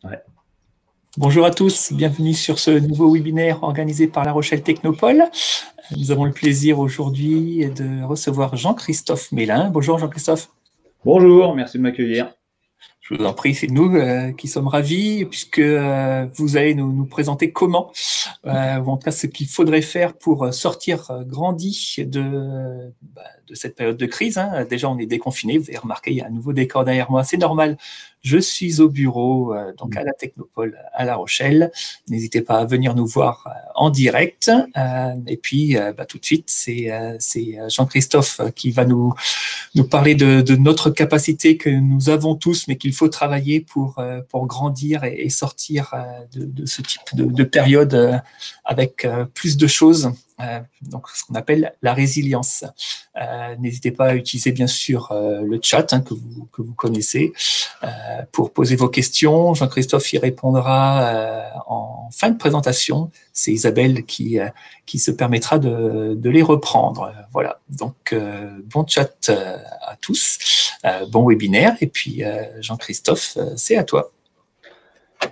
Ouais. Bonjour à tous, bienvenue sur ce nouveau webinaire organisé par La Rochelle Technopole. Nous avons le plaisir aujourd'hui de recevoir Jean-Christophe Mélin. Bonjour Jean-Christophe. Bonjour, merci de m'accueillir. Je vous en prie, c'est nous qui sommes ravis puisque vous allez nous présenter comment, ou en tout cas ce qu'il faudrait faire pour sortir grandi de cette période de crise. Hein. Déjà, on est déconfiné. Vous avez remarqué, il y a un nouveau décor derrière moi. C'est normal. Je suis au bureau, donc à la Technopole à La Rochelle. N'hésitez pas à venir nous voir en direct. Et puis, tout de suite, c'est Jean-Christophe qui va nous parler de notre capacité que nous avons tous, mais qu'il faut travailler pour grandir et sortir de ce type de période avec plus de choses. Donc, ce qu'on appelle la résilience. N'hésitez pas à utiliser bien sûr le chat que vous connaissez pour poser vos questions. Jean-Christophe y répondra en fin de présentation. C'est Isabelle qui se permettra de les reprendre. Voilà, donc bon chat à tous, bon webinaire, et puis Jean-Christophe, c'est à toi.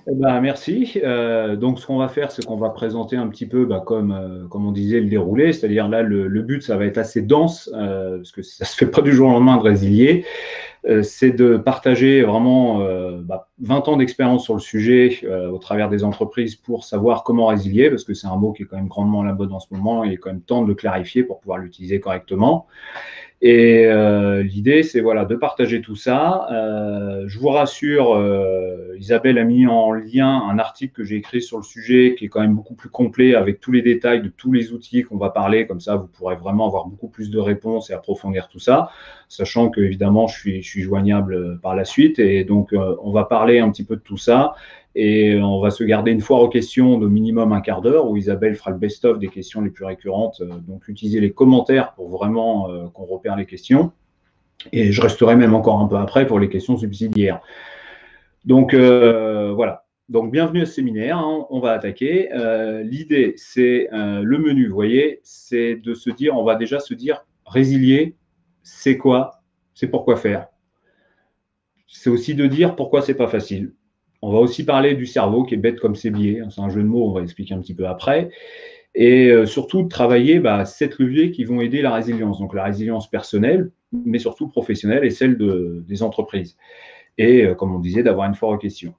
Eh ben, merci. Donc, ce qu'on va faire, c'est qu'on va présenter un petit peu, comme on disait, le déroulé. C'est-à-dire là, le but, ça va être assez dense, parce que ça se fait pas du jour au lendemain de résilier. C'est de partager vraiment 20 ans d'expérience sur le sujet au travers des entreprises pour savoir comment résilier, parce que c'est un mot qui est quand même grandement à la mode en ce moment et il est quand même temps de le clarifier pour pouvoir l'utiliser correctement. Et l'idée, c'est de partager tout ça. Je vous rassure, Isabelle a mis en lien un article que j'ai écrit sur le sujet qui est quand même beaucoup plus complet avec tous les détails de tous les outils qu'on va parler. Comme ça, vous pourrez vraiment avoir beaucoup plus de réponses et approfondir tout ça, sachant que évidemment, je suis joignable par la suite. Et donc, on va parler un petit peu de tout ça. Et on va se garder une foire aux questions de minimum un quart d'heure où Isabelle fera le best-of des questions les plus récurrentes. Donc, utilisez les commentaires pour vraiment qu'on repère les questions. Et je resterai même encore un peu après pour les questions subsidiaires. Donc, voilà. Donc, bienvenue à ce séminaire. Hein. On va attaquer. L'idée, c'est le menu. Vous voyez, c'est de se dire, on va déjà se dire, résilier, c'est quoi? C'est pourquoi faire. C'est aussi de dire pourquoi c'est pas facile. On va aussi parler du cerveau qui est bête comme ses biais. C'est un jeu de mots, on va expliquer un petit peu après. Et surtout de travailler 7 leviers qui vont aider la résilience. Donc la résilience personnelle, mais surtout professionnelle et celle des entreprises. Et comme on disait, d'avoir une foire aux questions.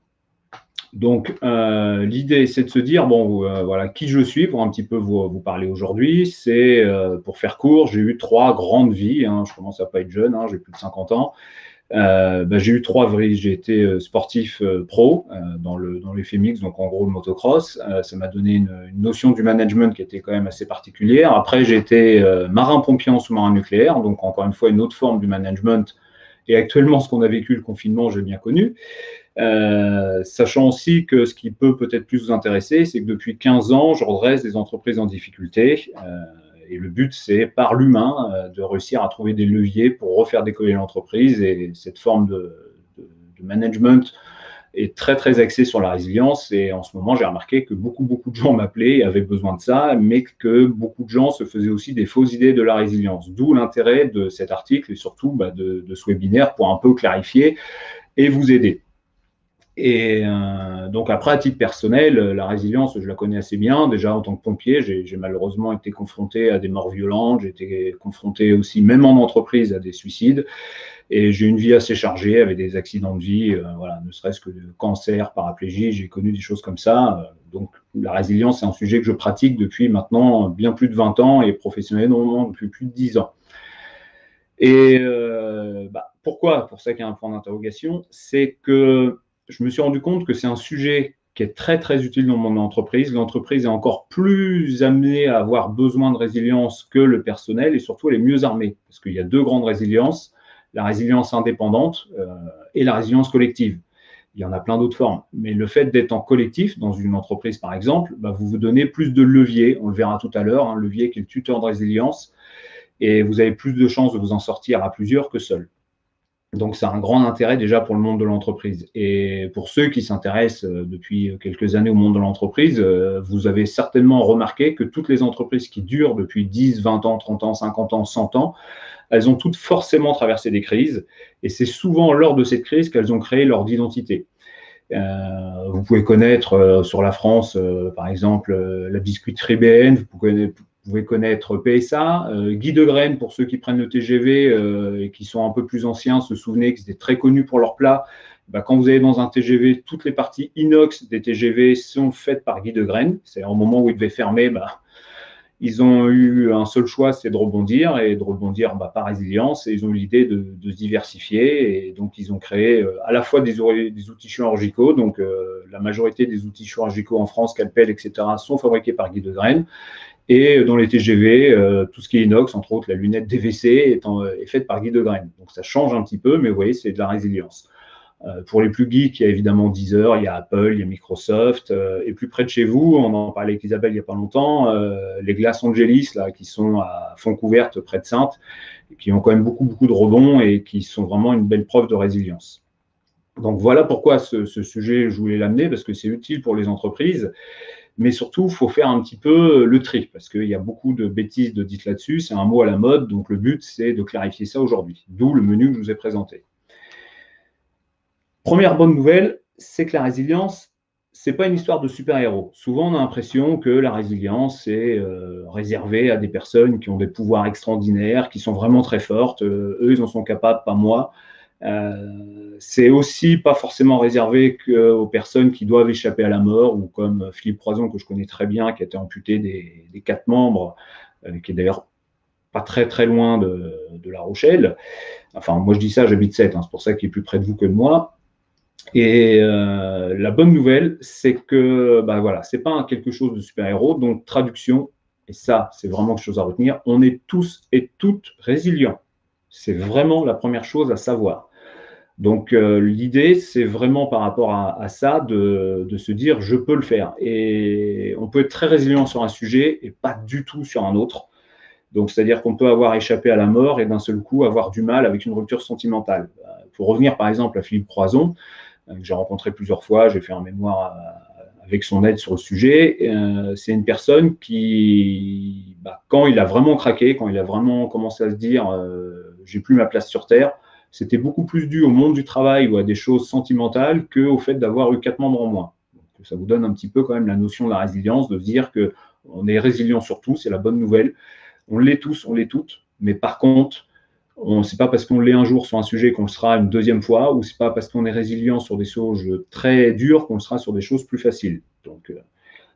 Donc l'idée, c'est de se dire, voilà, qui je suis pour un petit peu vous parler aujourd'hui. C'est, pour faire court, j'ai eu 3 grandes vies. Hein. Je commence à pas être jeune, hein, j'ai plus de 50 ans. J'ai eu 3 vies. J'ai été sportif pro dans les FMX, donc en gros le motocross. Ça m'a donné une notion du management qui était quand même assez particulière. Après, j'ai été marin-pompier en sous-marin nucléaire, donc encore une fois une autre forme du management. Et actuellement, ce qu'on a vécu, le confinement, j'ai bien connu. Sachant aussi que ce qui peut peut-être plus vous intéresser, c'est que depuis 15 ans, je redresse des entreprises en difficulté. Et le but, c'est par l'humain de réussir à trouver des leviers pour refaire décoller l'entreprise. Et cette forme de management est très, très axée sur la résilience. Et en ce moment, j'ai remarqué que beaucoup de gens m'appelaient et avaient besoin de ça, mais que beaucoup de gens se faisaient aussi des fausses idées de la résilience. D'où l'intérêt de cet article et surtout de ce webinaire pour un peu clarifier et vous aider. Et donc après, à titre personnel, la résilience, je la connais assez bien. Déjà, en tant que pompier, j'ai malheureusement été confronté à des morts violentes. J'ai été confronté aussi, même en entreprise, à des suicides. Et j'ai une vie assez chargée avec des accidents de vie, ne serait-ce que de cancer, paraplégie. J'ai connu des choses comme ça. Donc la résilience, c'est un sujet que je pratique depuis maintenant bien plus de 20 ans et professionnellement depuis plus de 10 ans. Et pourquoi? Pour ça qu'il y a un point d'interrogation, c'est que je me suis rendu compte que c'est un sujet qui est très, très utile dans mon entreprise. L'entreprise est encore plus amenée à avoir besoin de résilience que le personnel et surtout, elle est mieux armée parce qu'il y a 2 grandes résiliences, la résilience indépendante et la résilience collective. Il y en a plein d'autres formes, mais le fait d'être en collectif dans une entreprise, par exemple, vous vous donnez plus de leviers. On le verra tout à l'heure, un levier qui est le tuteur de résilience et vous avez plus de chances de vous en sortir à plusieurs que seul. Donc, c'est un grand intérêt déjà pour le monde de l'entreprise. Et pour ceux qui s'intéressent depuis quelques années au monde de l'entreprise, vous avez certainement remarqué que toutes les entreprises qui durent depuis 10, 20 ans, 30 ans, 50 ans, 100 ans, elles ont toutes forcément traversé des crises. Et c'est souvent lors de cette crise qu'elles ont créé leur identité. Vous pouvez connaître sur la France, par exemple, la biscuiterie BN, vous pouvez connaître PSA, Guy de Graine pour ceux qui prennent le TGV et qui sont un peu plus anciens, se souvenaient qu'ils étaient très connus pour leurs plats. Bah, quand vous allez dans un TGV, toutes les parties inox des TGV sont faites par Guy de Graine. C'est au moment où il devait fermer, bah, ils ont eu un seul choix, c'est de rebondir, et de rebondir par résilience. Et ils ont eu l'idée de se diversifier, et donc ils ont créé à la fois des outils chirurgicaux. Donc la majorité des outils chirurgicaux en France, Calpel, etc., sont fabriqués par Guy de Graine. Et dans les TGV, tout ce qui est inox, entre autres la lunette DVC, est faite par Guy de Graine. Donc ça change un petit peu, mais vous voyez, c'est de la résilience. Pour les plus geeks, il y a évidemment Deezer, il y a Apple, il y a Microsoft. Et plus près de chez vous, on en parlait avec Isabelle il n'y a pas longtemps, les glaces Angelis, là, qui sont à fond couverte près de Saintes, qui ont quand même beaucoup de rebonds et qui sont vraiment une belle preuve de résilience. Donc voilà pourquoi ce sujet, je voulais l'amener, parce que c'est utile pour les entreprises. Mais surtout, il faut faire un petit peu le tri, parce qu'il y a beaucoup de bêtises de dites là-dessus. C'est un mot à la mode, donc le but, c'est de clarifier ça aujourd'hui. D'où le menu que je vous ai présenté. Première bonne nouvelle, c'est que la résilience, ce n'est pas une histoire de super-héros. Souvent, on a l'impression que la résilience est réservée à des personnes qui ont des pouvoirs extraordinaires, qui sont vraiment très fortes. Eux, ils en sont capables, pas moi. C'est aussi pas forcément réservé aux personnes qui doivent échapper à la mort, ou comme Philippe Croison, que je connais très bien, qui a été amputé des 4 membres, qui est d'ailleurs pas très loin de La Rochelle. Enfin, moi je dis ça, j'habite 7, c'est pour ça qu'il est plus près de vous que de moi. Et la bonne nouvelle, c'est que voilà, c'est pas quelque chose de super-héros. Donc traduction, et ça c'est vraiment quelque chose à retenir, on est tous et toutes résilients. C'est vraiment la première chose à savoir. Donc l'idée, c'est vraiment par rapport à ça de se dire je peux le faire. Et on peut être très résilient sur un sujet et pas du tout sur un autre. Donc c'est-à-dire qu'on peut avoir échappé à la mort et d'un seul coup avoir du mal avec une rupture sentimentale. Pour revenir par exemple à Philippe Croison, que j'ai rencontré plusieurs fois, j'ai fait un mémoire avec son aide sur le sujet. C'est une personne qui, quand il a vraiment craqué, quand il a vraiment commencé à se dire j'ai plus ma place sur Terre, c'était beaucoup plus dû au monde du travail ou à des choses sentimentales qu'au fait d'avoir eu 4 membres en moins. Donc, ça vous donne un petit peu quand même la notion de la résilience, de se dire qu'on est résilient sur tout, c'est la bonne nouvelle. On l'est tous, on l'est toutes, mais par contre, c'est pas parce qu'on l'est un jour sur un sujet qu'on le sera une deuxième fois, ou c'est pas parce qu'on est résilient sur des choses très dures qu'on le sera sur des choses plus faciles. Donc,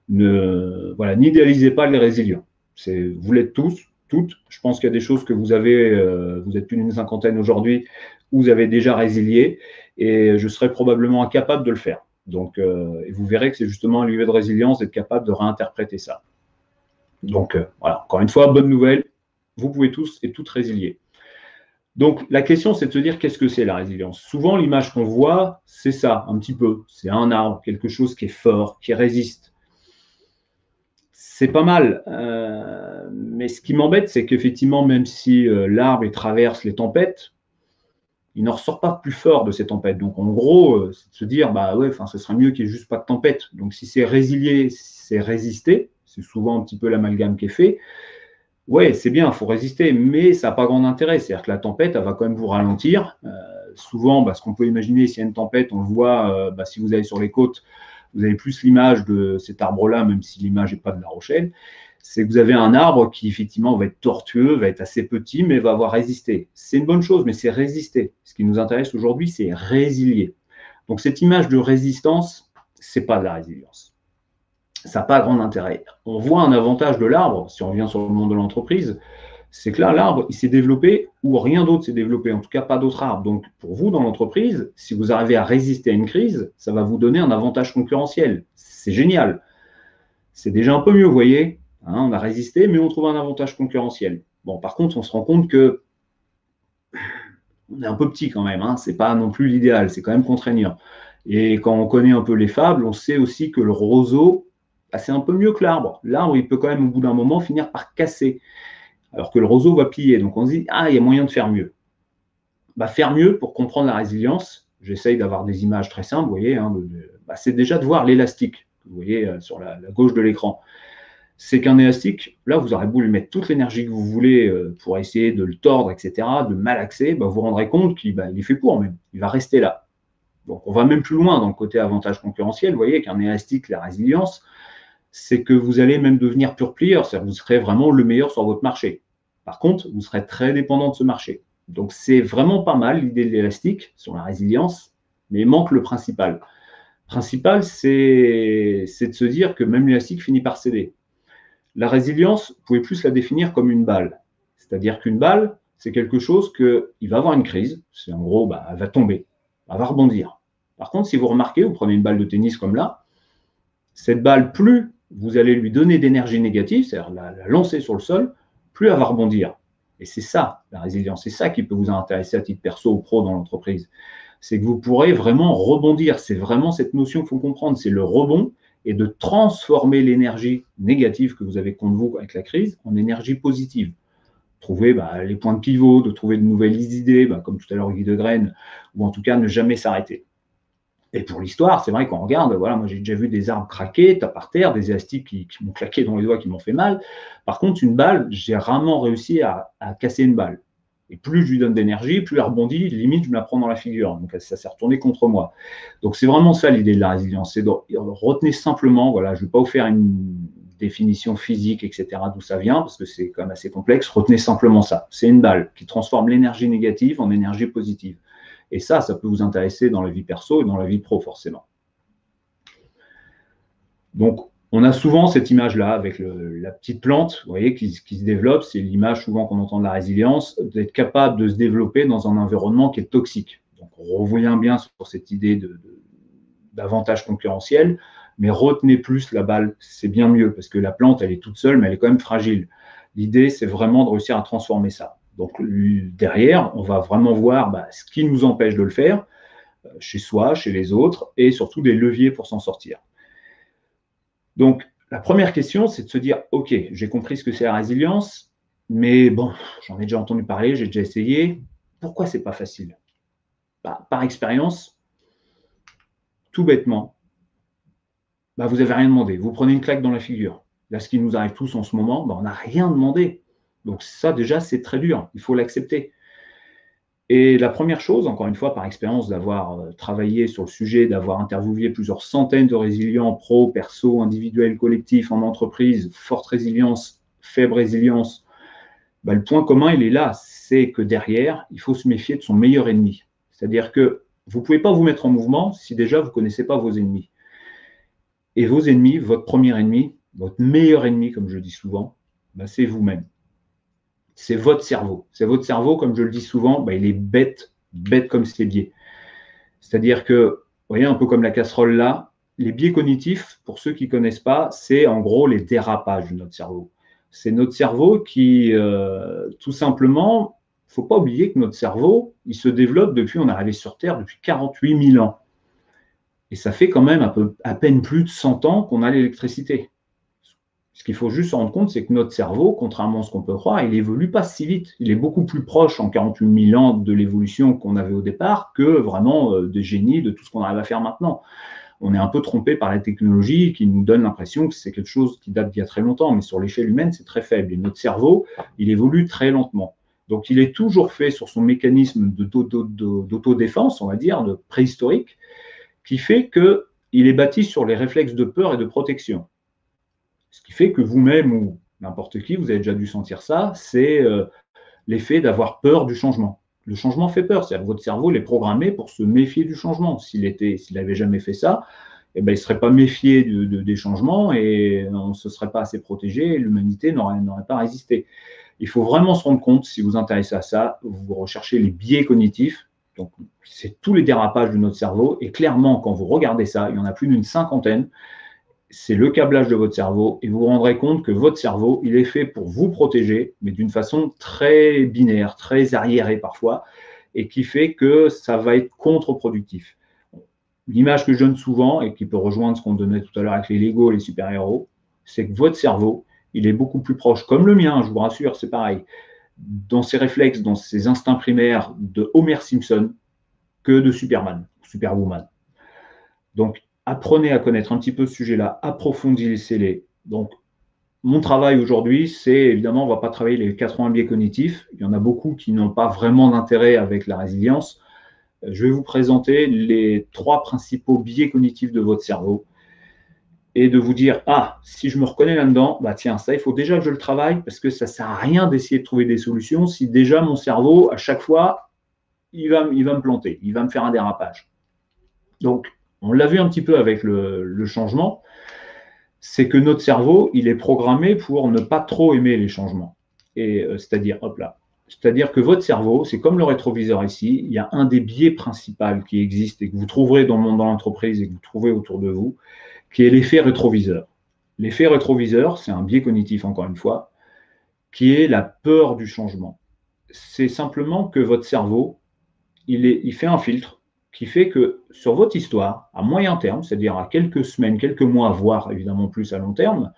n'idéalisez pas les résilients. Vous l'êtes tous, toutes. Je pense qu'il y a des choses que vous avez, vous êtes plus d'une cinquantaine aujourd'hui, où vous avez déjà résilié, et je serais probablement incapable de le faire. Donc, et vous verrez que c'est justement un lieu de résilience d'être capable de réinterpréter ça. Donc, voilà, encore une fois, bonne nouvelle, vous pouvez tous et toutes résilier. Donc, la question, c'est de se dire qu'est-ce que c'est la résilience. Souvent, l'image qu'on voit, c'est ça, un petit peu. C'est un arbre, quelque chose qui est fort, qui résiste. C'est pas mal. Mais ce qui m'embête, c'est qu'effectivement, même si l'arbre traverse les tempêtes, il ne ressort pas plus fort de ces tempêtes. Donc, en gros, c'est de se dire, ce serait mieux qu'il n'y ait juste pas de tempête. Donc, si c'est résilier, c'est résister. C'est souvent un petit peu l'amalgame qui est fait. Ouais, c'est bien, il faut résister, mais ça n'a pas grand intérêt. C'est-à-dire que la tempête, elle va quand même vous ralentir. Souvent, ce qu'on peut imaginer, s'il y a une tempête, on le voit, si vous allez sur les côtes, vous avez plus l'image de cet arbre-là, même si l'image n'est pas de La Rochelle. C'est que vous avez un arbre qui, effectivement, va être tortueux, va être assez petit, mais va avoir résisté. C'est une bonne chose, mais c'est résister. Ce qui nous intéresse aujourd'hui, c'est résilier. Donc, cette image de résistance, ce n'est pas de la résilience. Ça n'a pas grand intérêt. On voit un avantage de l'arbre, si on revient sur le monde de l'entreprise, c'est que là, l'arbre, il s'est développé où rien d'autre s'est développé, en tout cas pas d'autres arbres. Donc, pour vous, dans l'entreprise, si vous arrivez à résister à une crise, ça va vous donner un avantage concurrentiel. C'est génial. C'est déjà un peu mieux, vous voyez. On a résisté, mais on trouve un avantage concurrentiel. Bon, par contre, on se rend compte que on est un peu petit quand même. Ce n'est pas non plus l'idéal, c'est quand même contraignant. Et quand on connaît un peu les fables, on sait aussi que le roseau, c'est un peu mieux que l'arbre. L'arbre, il peut quand même, au bout d'un moment, finir par casser, alors que le roseau va plier. Donc, on se dit, il y a moyen de faire mieux. Faire mieux, pour comprendre la résilience, j'essaye d'avoir des images très simples, vous voyez, c'est déjà de voir l'élastique, vous voyez, sur la gauche de l'écran. C'est qu'un élastique, là, vous aurez beau lui mettre toute l'énergie que vous voulez pour essayer de le tordre, etc., de malaxer, vous vous rendrez compte qu'il est fait pour même. Il va rester là. Donc, on va même plus loin dans le côté avantage concurrentiel. Vous voyez qu'un élastique, la résilience, c'est que vous allez même devenir pure player, c'est-à-dire que vous serez vraiment le meilleur sur votre marché. Par contre, vous serez très dépendant de ce marché. Donc, c'est vraiment pas mal l'idée de l'élastique sur la résilience, mais il manque le principal. Le principal, c'est de se dire que même l'élastique finit par céder. La résilience, vous pouvez plus la définir comme une balle. C'est-à-dire qu'une balle, c'est quelque chose qu'il va avoir une crise, c'est en gros, elle va tomber, elle va rebondir. Par contre, si vous remarquez, vous prenez une balle de tennis comme là, cette balle, plus vous allez lui donner d'énergie négative, c'est-à-dire la lancer sur le sol, plus elle va rebondir. Et c'est ça, la résilience, c'est ça qui peut vous intéresser à titre perso ou pro dans l'entreprise. C'est que vous pourrez vraiment rebondir. C'est vraiment cette notion qu'il faut comprendre, c'est le rebond et de transformer l'énergie négative que vous avez contre vous avec la crise en énergie positive. Trouver les points de pivot, de trouver de nouvelles idées, comme tout à l'heure Guy de Graine, ou en tout cas ne jamais s'arrêter. Et pour l'histoire, c'est vrai qu'on regarde, voilà, moi j'ai déjà vu des arbres craquer, par terre, des élastiques qui m'ont claqué dans les doigts, qui m'ont fait mal. Par contre, une balle, j'ai rarement réussi à casser une balle. Et plus je lui donne d'énergie, plus elle rebondit, limite je me la prends dans la figure. Donc ça s'est retourné contre moi. Donc c'est vraiment ça l'idée de la résilience. C'est de retenez simplement, voilà, je ne vais pas vous faire une définition physique, etc., d'où ça vient, parce que c'est quand même assez complexe. Retenez simplement ça. C'est une balle qui transforme l'énergie négative en énergie positive. Et ça peut vous intéresser dans la vie perso et dans la vie pro, forcément. Donc, on a souvent cette image-là avec la petite plante, vous voyez, qui se développe. C'est l'image souvent qu'on entend de la résilience, d'être capable de se développer dans un environnement qui est toxique. Donc, on revient bien sur cette idée d'avantage concurrentiel, mais retenez plus la balle, c'est bien mieux, parce que la plante, elle est toute seule, mais elle est quand même fragile. L'idée, c'est vraiment de réussir à transformer ça. Donc, derrière, on va vraiment voir ce qui nous empêche de le faire, chez soi, chez les autres, et surtout des leviers pour s'en sortir. Donc, la première question, c'est de se dire, OK, j'ai compris ce que c'est la résilience, mais bon, j'en ai déjà entendu parler, j'ai déjà essayé. Pourquoi c'est pas facile? Par expérience, tout bêtement, vous n'avez rien demandé. Vous prenez une claque dans la figure. Là, ce qui nous arrive tous en ce moment, on n'a rien demandé. Donc ça, déjà, c'est très dur. Il faut l'accepter. Et la première chose, encore une fois, par expérience, d'avoir travaillé sur le sujet, d'avoir interviewé plusieurs centaines de résilients pro, perso, individuels, collectifs, en entreprise, forte résilience, faible résilience, le point commun, il est là. C'est que derrière, il faut se méfier de son meilleur ennemi. C'est-à-dire que vous ne pouvez pas vous mettre en mouvement si déjà vous ne connaissez pas vos ennemis. Et vos ennemis, votre premier ennemi, votre meilleur ennemi, comme je dis souvent, c'est vous-même. C'est votre cerveau. C'est votre cerveau, comme je le dis souvent, il est bête comme ses biais. C'est-à-dire que, vous voyez, un peu comme la casserole là, les biais cognitifs, pour ceux qui ne connaissent pas, c'est en gros les dérapages de notre cerveau. C'est notre cerveau qui, tout simplement, il ne faut pas oublier que notre cerveau, il se développe depuis, on est arrivé sur Terre depuis 48 000 ans. Et ça fait quand même à peine plus de 100 ans qu'on a l'électricité. Ce qu'il faut juste se rendre compte, c'est que notre cerveau, contrairement à ce qu'on peut croire, il évolue pas si vite. Il est beaucoup plus proche en 48 000 ans de l'évolution qu'on avait au départ que vraiment des génies, de tout ce qu'on arrive à faire maintenant. On est un peu trompé par la technologie qui nous donne l'impression que c'est quelque chose qui date d'il y a très longtemps, mais sur l'échelle humaine, c'est très faible. Et notre cerveau, il évolue très lentement. Donc, il est toujours fait sur son mécanisme d'autodéfense, on va dire, de préhistorique, qui fait qu'il est bâti sur les réflexes de peur et de protection. Ce qui fait que vous-même ou n'importe qui, vous avez déjà dû sentir ça, c'est l'effet d'avoir peur du changement. Le changement fait peur, c'est-à-dire que votre cerveau est programmé pour se méfier du changement. S'il n'avait jamais fait ça, il ne serait pas méfié des changements et on ne se serait pas assez protégé et l'humanité n'aurait pas résisté. Il faut vraiment se rendre compte, si vous vous intéressez à ça, vous recherchez les biais cognitifs. Donc, c'est tous les dérapages de notre cerveau. Et clairement, quand vous regardez ça, il y en a plus d'une cinquantaine. C'est le câblage de votre cerveau. Et vous vous rendrez compte que votre cerveau, il est fait pour vous protéger, mais d'une façon très binaire, très arriérée parfois, et qui fait que ça va être contre-productif. L'image que je donne souvent, et qui peut rejoindre ce qu'on donnait tout à l'heure avec les Lego, les super-héros, c'est que votre cerveau, il est beaucoup plus proche, comme le mien, je vous rassure, c'est pareil, dans ses réflexes, dans ses instincts primaires de Homer Simpson que de Superman, Superwoman. Donc, apprenez à connaître un petit peu ce sujet-là, approfondissez-les. Donc, mon travail aujourd'hui, c'est évidemment, on ne va pas travailler les 80 biais cognitifs. Il y en a beaucoup qui n'ont pas vraiment d'intérêt avec la résilience. je vais vous présenter les 3 principaux biais cognitifs de votre cerveau et de vous dire, ah, si je me reconnais là-dedans, bah tiens, ça, il faut déjà que je le travaille parce que ça ne sert à rien d'essayer de trouver des solutions si déjà mon cerveau, à chaque fois, il va me planter, il va me faire un dérapage. Donc, on l'a vu un petit peu avec le changement, c'est que notre cerveau, il est programmé pour ne pas trop aimer les changements. Et c'est-à-dire, hop là, c'est-à-dire que votre cerveau, c'est comme le rétroviseur ici, il y a un des biais principaux qui existe et que vous trouverez dans le monde de l'entreprise et que vous trouvez autour de vous, qui est l'effet rétroviseur. L'effet rétroviseur, c'est un biais cognitif, encore une fois, qui est la peur du changement. C'est simplement que votre cerveau, il fait un filtre qui fait que sur votre histoire, à moyen terme, c'est-à-dire à quelques semaines, quelques mois, voire évidemment plus à long terme,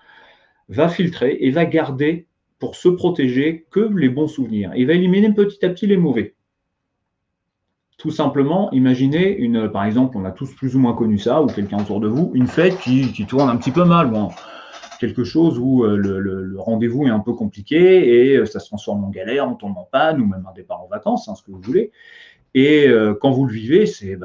va filtrer et va garder pour se protéger que les bons souvenirs. Il va éliminer petit à petit les mauvais. Tout simplement, imaginez par exemple, on a tous plus ou moins connu ça, ou quelqu'un autour de vous, une fête qui tourne un petit peu mal. Bon, quelque chose où le rendez-vous est un peu compliqué et ça se transforme en galère, on tombe en panne, ou même un départ en vacances, ce que vous voulez. Et quand vous le vivez, c'est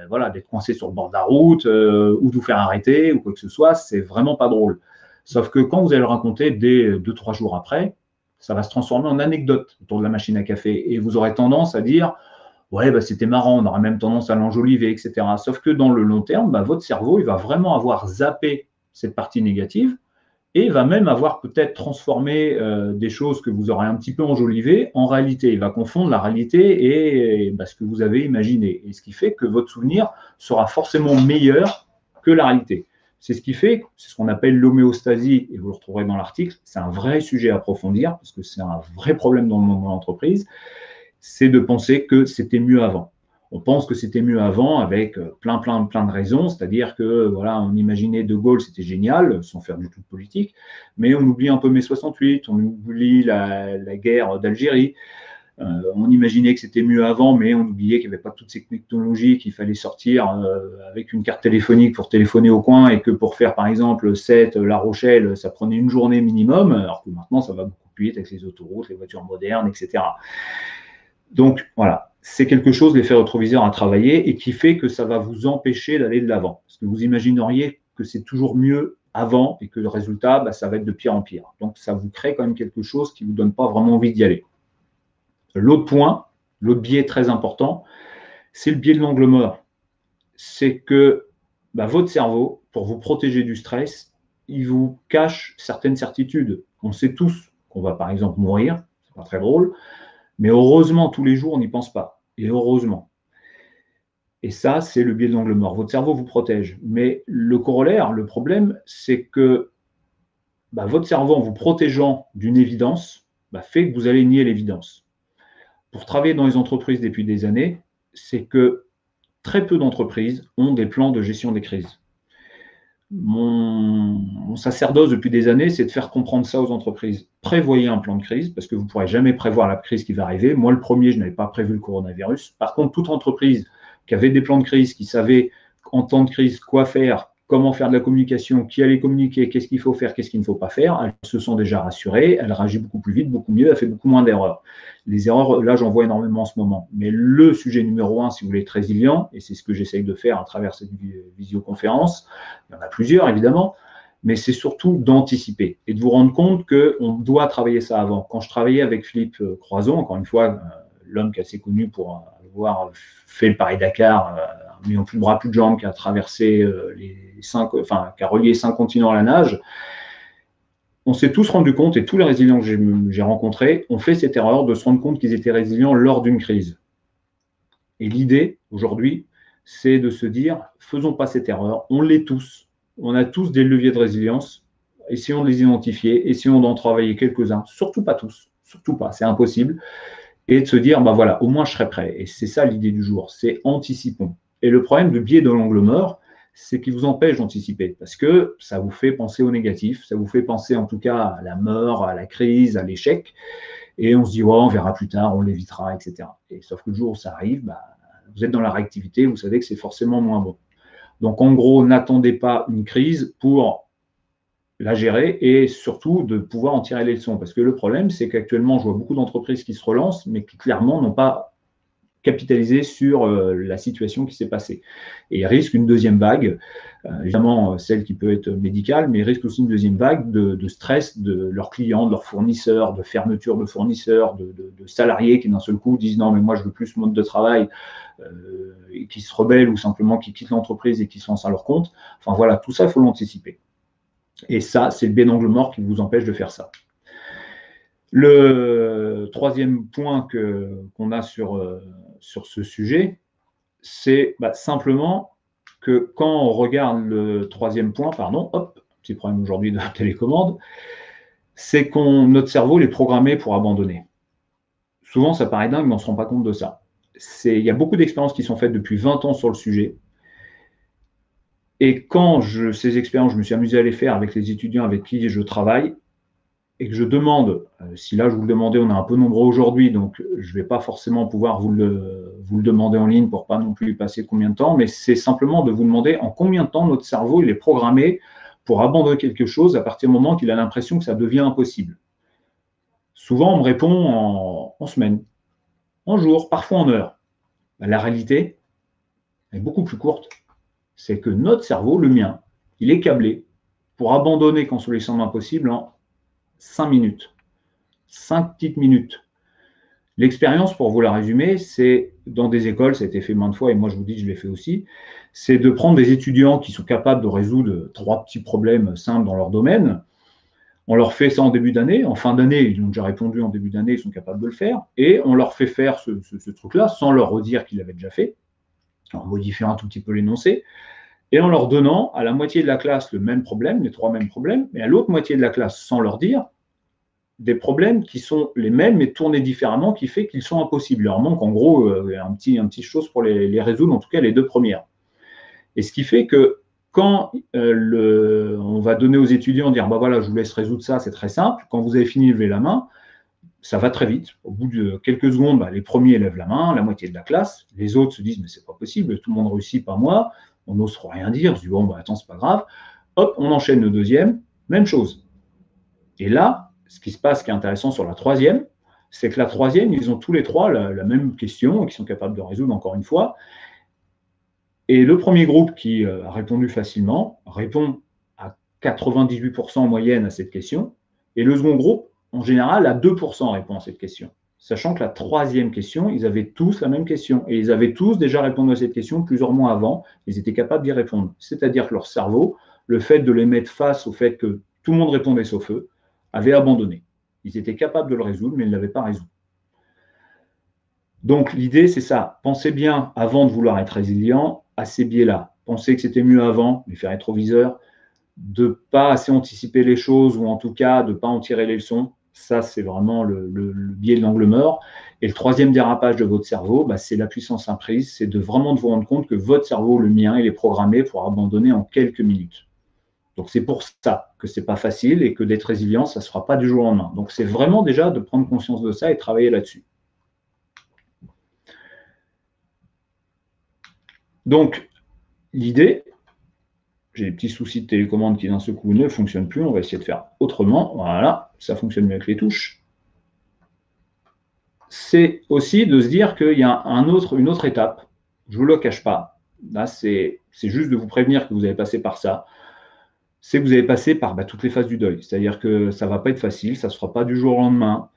voilà, d'être coincé sur le bord de la route ou de vous faire arrêter ou quoi que ce soit, c'est vraiment pas drôle. Sauf que quand vous allez le raconter dès 2-3 jours après, ça va se transformer en anecdote autour de la machine à café. Et vous aurez tendance à dire « Ouais, c'était marrant », on aura même tendance à l'enjoliver, etc. Sauf que dans le long terme, votre cerveau, il va vraiment avoir zappé cette partie négative et va même avoir peut-être transformé des choses que vous aurez un petit peu enjolivées en réalité. Il va confondre la réalité et ce que vous avez imaginé. Et ce qui fait que votre souvenir sera forcément meilleur que la réalité. C'est ce qui fait, c'est ce qu'on appelle l'homéostasie, et vous le retrouverez dans l'article, c'est un vrai sujet à approfondir, parce que c'est un vrai problème dans le monde de l'entreprise, c'est de penser que c'était mieux avant. On pense que c'était mieux avant avec plein de raisons, c'est-à-dire que voilà, on imaginait De Gaulle, c'était génial, sans faire du tout de politique, mais on oublie un peu mai 68, on oublie la guerre d'Algérie, on imaginait que c'était mieux avant, mais on oubliait qu'il n'y avait pas toutes ces technologies, qu'il fallait sortir avec une carte téléphonique pour téléphoner au coin et que pour faire par exemple Sète, La Rochelle, ça prenait une journée minimum, alors que maintenant ça va beaucoup plus vite avec les autoroutes, les voitures modernes, etc. Donc voilà, c'est quelque chose, l'effet rétroviseur à travailler et qui fait que ça va vous empêcher d'aller de l'avant. Parce que vous imagineriez que c'est toujours mieux avant et que le résultat, ça va être de pire en pire. Donc ça vous crée quand même quelque chose qui ne vous donne pas vraiment envie d'y aller. L'autre point, l'autre biais très important, c'est le biais de l'angle mort. C'est que votre cerveau, pour vous protéger du stress, il vous cache certaines certitudes. On sait tous qu'on va par exemple mourir, c'est pas très drôle, mais heureusement, tous les jours, on n'y pense pas. Et heureusement. Et ça, c'est le biais de l'angle mort. Votre cerveau vous protège. Mais le corollaire, le problème, c'est que votre cerveau, en vous protégeant d'une évidence, fait que vous allez nier l'évidence. Pour travailler dans les entreprises depuis des années, c'est que très peu d'entreprises ont des plans de gestion des crises. Mon sacerdoce depuis des années, c'est de faire comprendre ça aux entreprises. Prévoyez un plan de crise, parce que vous ne pourrez jamais prévoir la crise qui va arriver. Moi, le premier, je n'avais pas prévu le coronavirus. Par contre, toute entreprise qui avait des plans de crise, qui savait en temps de crise quoi faire, comment faire de la communication, qui allait communiquer, qu'est-ce qu'il faut faire, qu'est-ce qu'il ne faut pas faire, elles se sont déjà rassurées, elles réagissent beaucoup plus vite, beaucoup mieux, elles font beaucoup moins d'erreurs. Les erreurs, là, j'en vois énormément en ce moment. Mais le sujet numéro 1, si vous voulez être résilient, et c'est ce que j'essaye de faire à travers cette visioconférence, il y en a plusieurs, évidemment, mais c'est surtout d'anticiper et de vous rendre compte qu'on doit travailler ça avant. Quand je travaillais avec Philippe Croizon, encore une fois, l'homme qui est assez connu pour avoir fait le Paris-Dakar, n'ayant plus de bras, plus de jambes, qui a traversé qui a relié 5 continents à la nage, on s'est tous rendu compte, et tous les résilients que j'ai rencontrés ont fait cette erreur de se rendre compte qu'ils étaient résilients lors d'une crise. Et l'idée, aujourd'hui, c'est de se dire, faisons pas cette erreur, on l'est tous, on a tous des leviers de résilience, essayons de les identifier, essayons d'en travailler quelques-uns, surtout pas tous, surtout pas, c'est impossible, et de se dire, voilà, au moins je serai prêt. Et c'est ça l'idée du jour, c'est anticipons. Et le problème de biais de l'angle mort, c'est qu'il vous empêche d'anticiper, parce que ça vous fait penser au négatif, ça vous fait penser en tout cas à la mort, à la crise, à l'échec, et on se dit, on verra plus tard, on l'évitera, etc. Et sauf que le jour où ça arrive, vous êtes dans la réactivité, vous savez que c'est forcément moins bon. Donc en gros, n'attendez pas une crise pour la gérer et surtout de pouvoir en tirer les leçons. Parce que le problème, c'est qu'actuellement, je vois beaucoup d'entreprises qui se relancent, mais qui clairement n'ont pas capitaliser sur la situation qui s'est passée. Et ils risquent une deuxième vague, évidemment celle qui peut être médicale, mais ils risquent aussi une deuxième vague de stress de leurs clients, de leurs fournisseurs, de fermeture de fournisseurs, de salariés qui d'un seul coup disent non mais moi je veux plus ce mode de travail, et qui se rebellent ou simplement qui quittent l'entreprise et qui se lancent à leur compte. Enfin voilà, tout ça il faut l'anticiper. Et ça, c'est le biais d'angle mort qui vous empêche de faire ça. Le troisième point qu'on a sur ce sujet, c'est simplement que quand on regarde le troisième point, hop, petit problème aujourd'hui de la télécommande, c'est que notre cerveau est programmé pour abandonner. Souvent, ça paraît dingue, mais on ne se rend pas compte de ça. Il y a beaucoup d'expériences qui sont faites depuis 20 ans sur le sujet. Et quand ces expériences, je me suis amusé à les faire avec les étudiants avec qui je travaille, et que je demande, si là je vous le demandais, on est un peu nombreux aujourd'hui, donc je ne vais pas forcément pouvoir vous le demander en ligne pour pas non plus passer combien de temps, mais c'est simplement de vous demander en combien de temps notre cerveau il est programmé pour abandonner quelque chose à partir du moment qu'il a l'impression que ça devient impossible. Souvent, on me répond en semaines, en jours, parfois en heures. La réalité est beaucoup plus courte. C'est que notre cerveau, le mien, il est câblé pour abandonner quand cela semble impossible en 5 minutes. 5 petites minutes. L'expérience, pour vous la résumer, c'est dans des écoles, ça a été fait maintes fois et moi je vous dis, je l'ai fait aussi, c'est de prendre des étudiants qui sont capables de résoudre 3 petits problèmes simples dans leur domaine. On leur fait ça en début d'année. En fin d'année, ils ont déjà répondu en début d'année, ils sont capables de le faire. Et on leur fait faire ce truc-là sans leur redire qu'ils l'avaient déjà fait, en modifiant un tout petit peu l'énoncé, et en leur donnant à la moitié de la classe le même problème, les 3 mêmes problèmes, mais à l'autre moitié de la classe, sans leur dire, des problèmes qui sont les mêmes mais tournés différemment, qui fait qu'ils sont impossibles. Il leur manque en gros un petit chose pour les résoudre, en tout cas les 2 premières. Et ce qui fait que quand on va donner aux étudiants, dire voilà, je vous laisse résoudre ça, c'est très simple. Quand vous avez fini, levez la main, ça va très vite. Au bout de quelques secondes, les premiers lèvent la main, la moitié de la classe. Les autres se disent mais c'est pas possible, tout le monde réussit, pas moi. On n'ose rien dire. Je dis attends, c'est pas grave. Hop, on enchaîne le deuxième, même chose. Et là, ce qui se passe, qui est intéressant sur la troisième, c'est que la troisième, ils ont tous les 3 la même question et qui sont capables de résoudre encore une fois. Et le premier groupe qui a répondu facilement répond à 98% en moyenne à cette question. Et le second groupe, en général, à 2% répond à cette question. Sachant que la troisième question, ils avaient tous la même question. Et ils avaient tous déjà répondu à cette question plusieurs mois avant. Ils étaient capables d'y répondre. C'est-à-dire que leur cerveau, le fait de les mettre face au fait que tout le monde répondait sauf eux, avait abandonné. Ils étaient capables de le résoudre, mais ils ne l'avaient pas résolu. Donc l'idée, c'est ça. Pensez bien, avant de vouloir être résilient, à ces biais-là. Pensez que c'était mieux avant, l'effet rétroviseur, de ne pas assez anticiper les choses, ou en tout cas de ne pas en tirer les leçons. Ça, c'est vraiment le biais de l'angle mort. Et le troisième dérapage de votre cerveau, c'est la puissance imprise. C'est de vraiment de vous rendre compte que votre cerveau, le mien, il est programmé pour abandonner en quelques minutes. Donc, c'est pour ça que ce n'est pas facile et que d'être résilient, ça ne se fera pas du jour au lendemain. Donc, c'est vraiment déjà de prendre conscience de ça et travailler là-dessus. Donc, l'idée, j'ai des petits soucis de télécommande qui d'un seul coup ne fonctionnent plus, on va essayer de faire autrement. Voilà, ça fonctionne mieux avec les touches. C'est aussi de se dire qu'il y a une autre étape. Je ne vous le cache pas. Là, c'est juste de vous prévenir que vous allez passer par ça. C'est que vous allez passer par toutes les phases du deuil. C'est-à-dire que ça ne va pas être facile, ça ne se fera pas du jour au lendemain.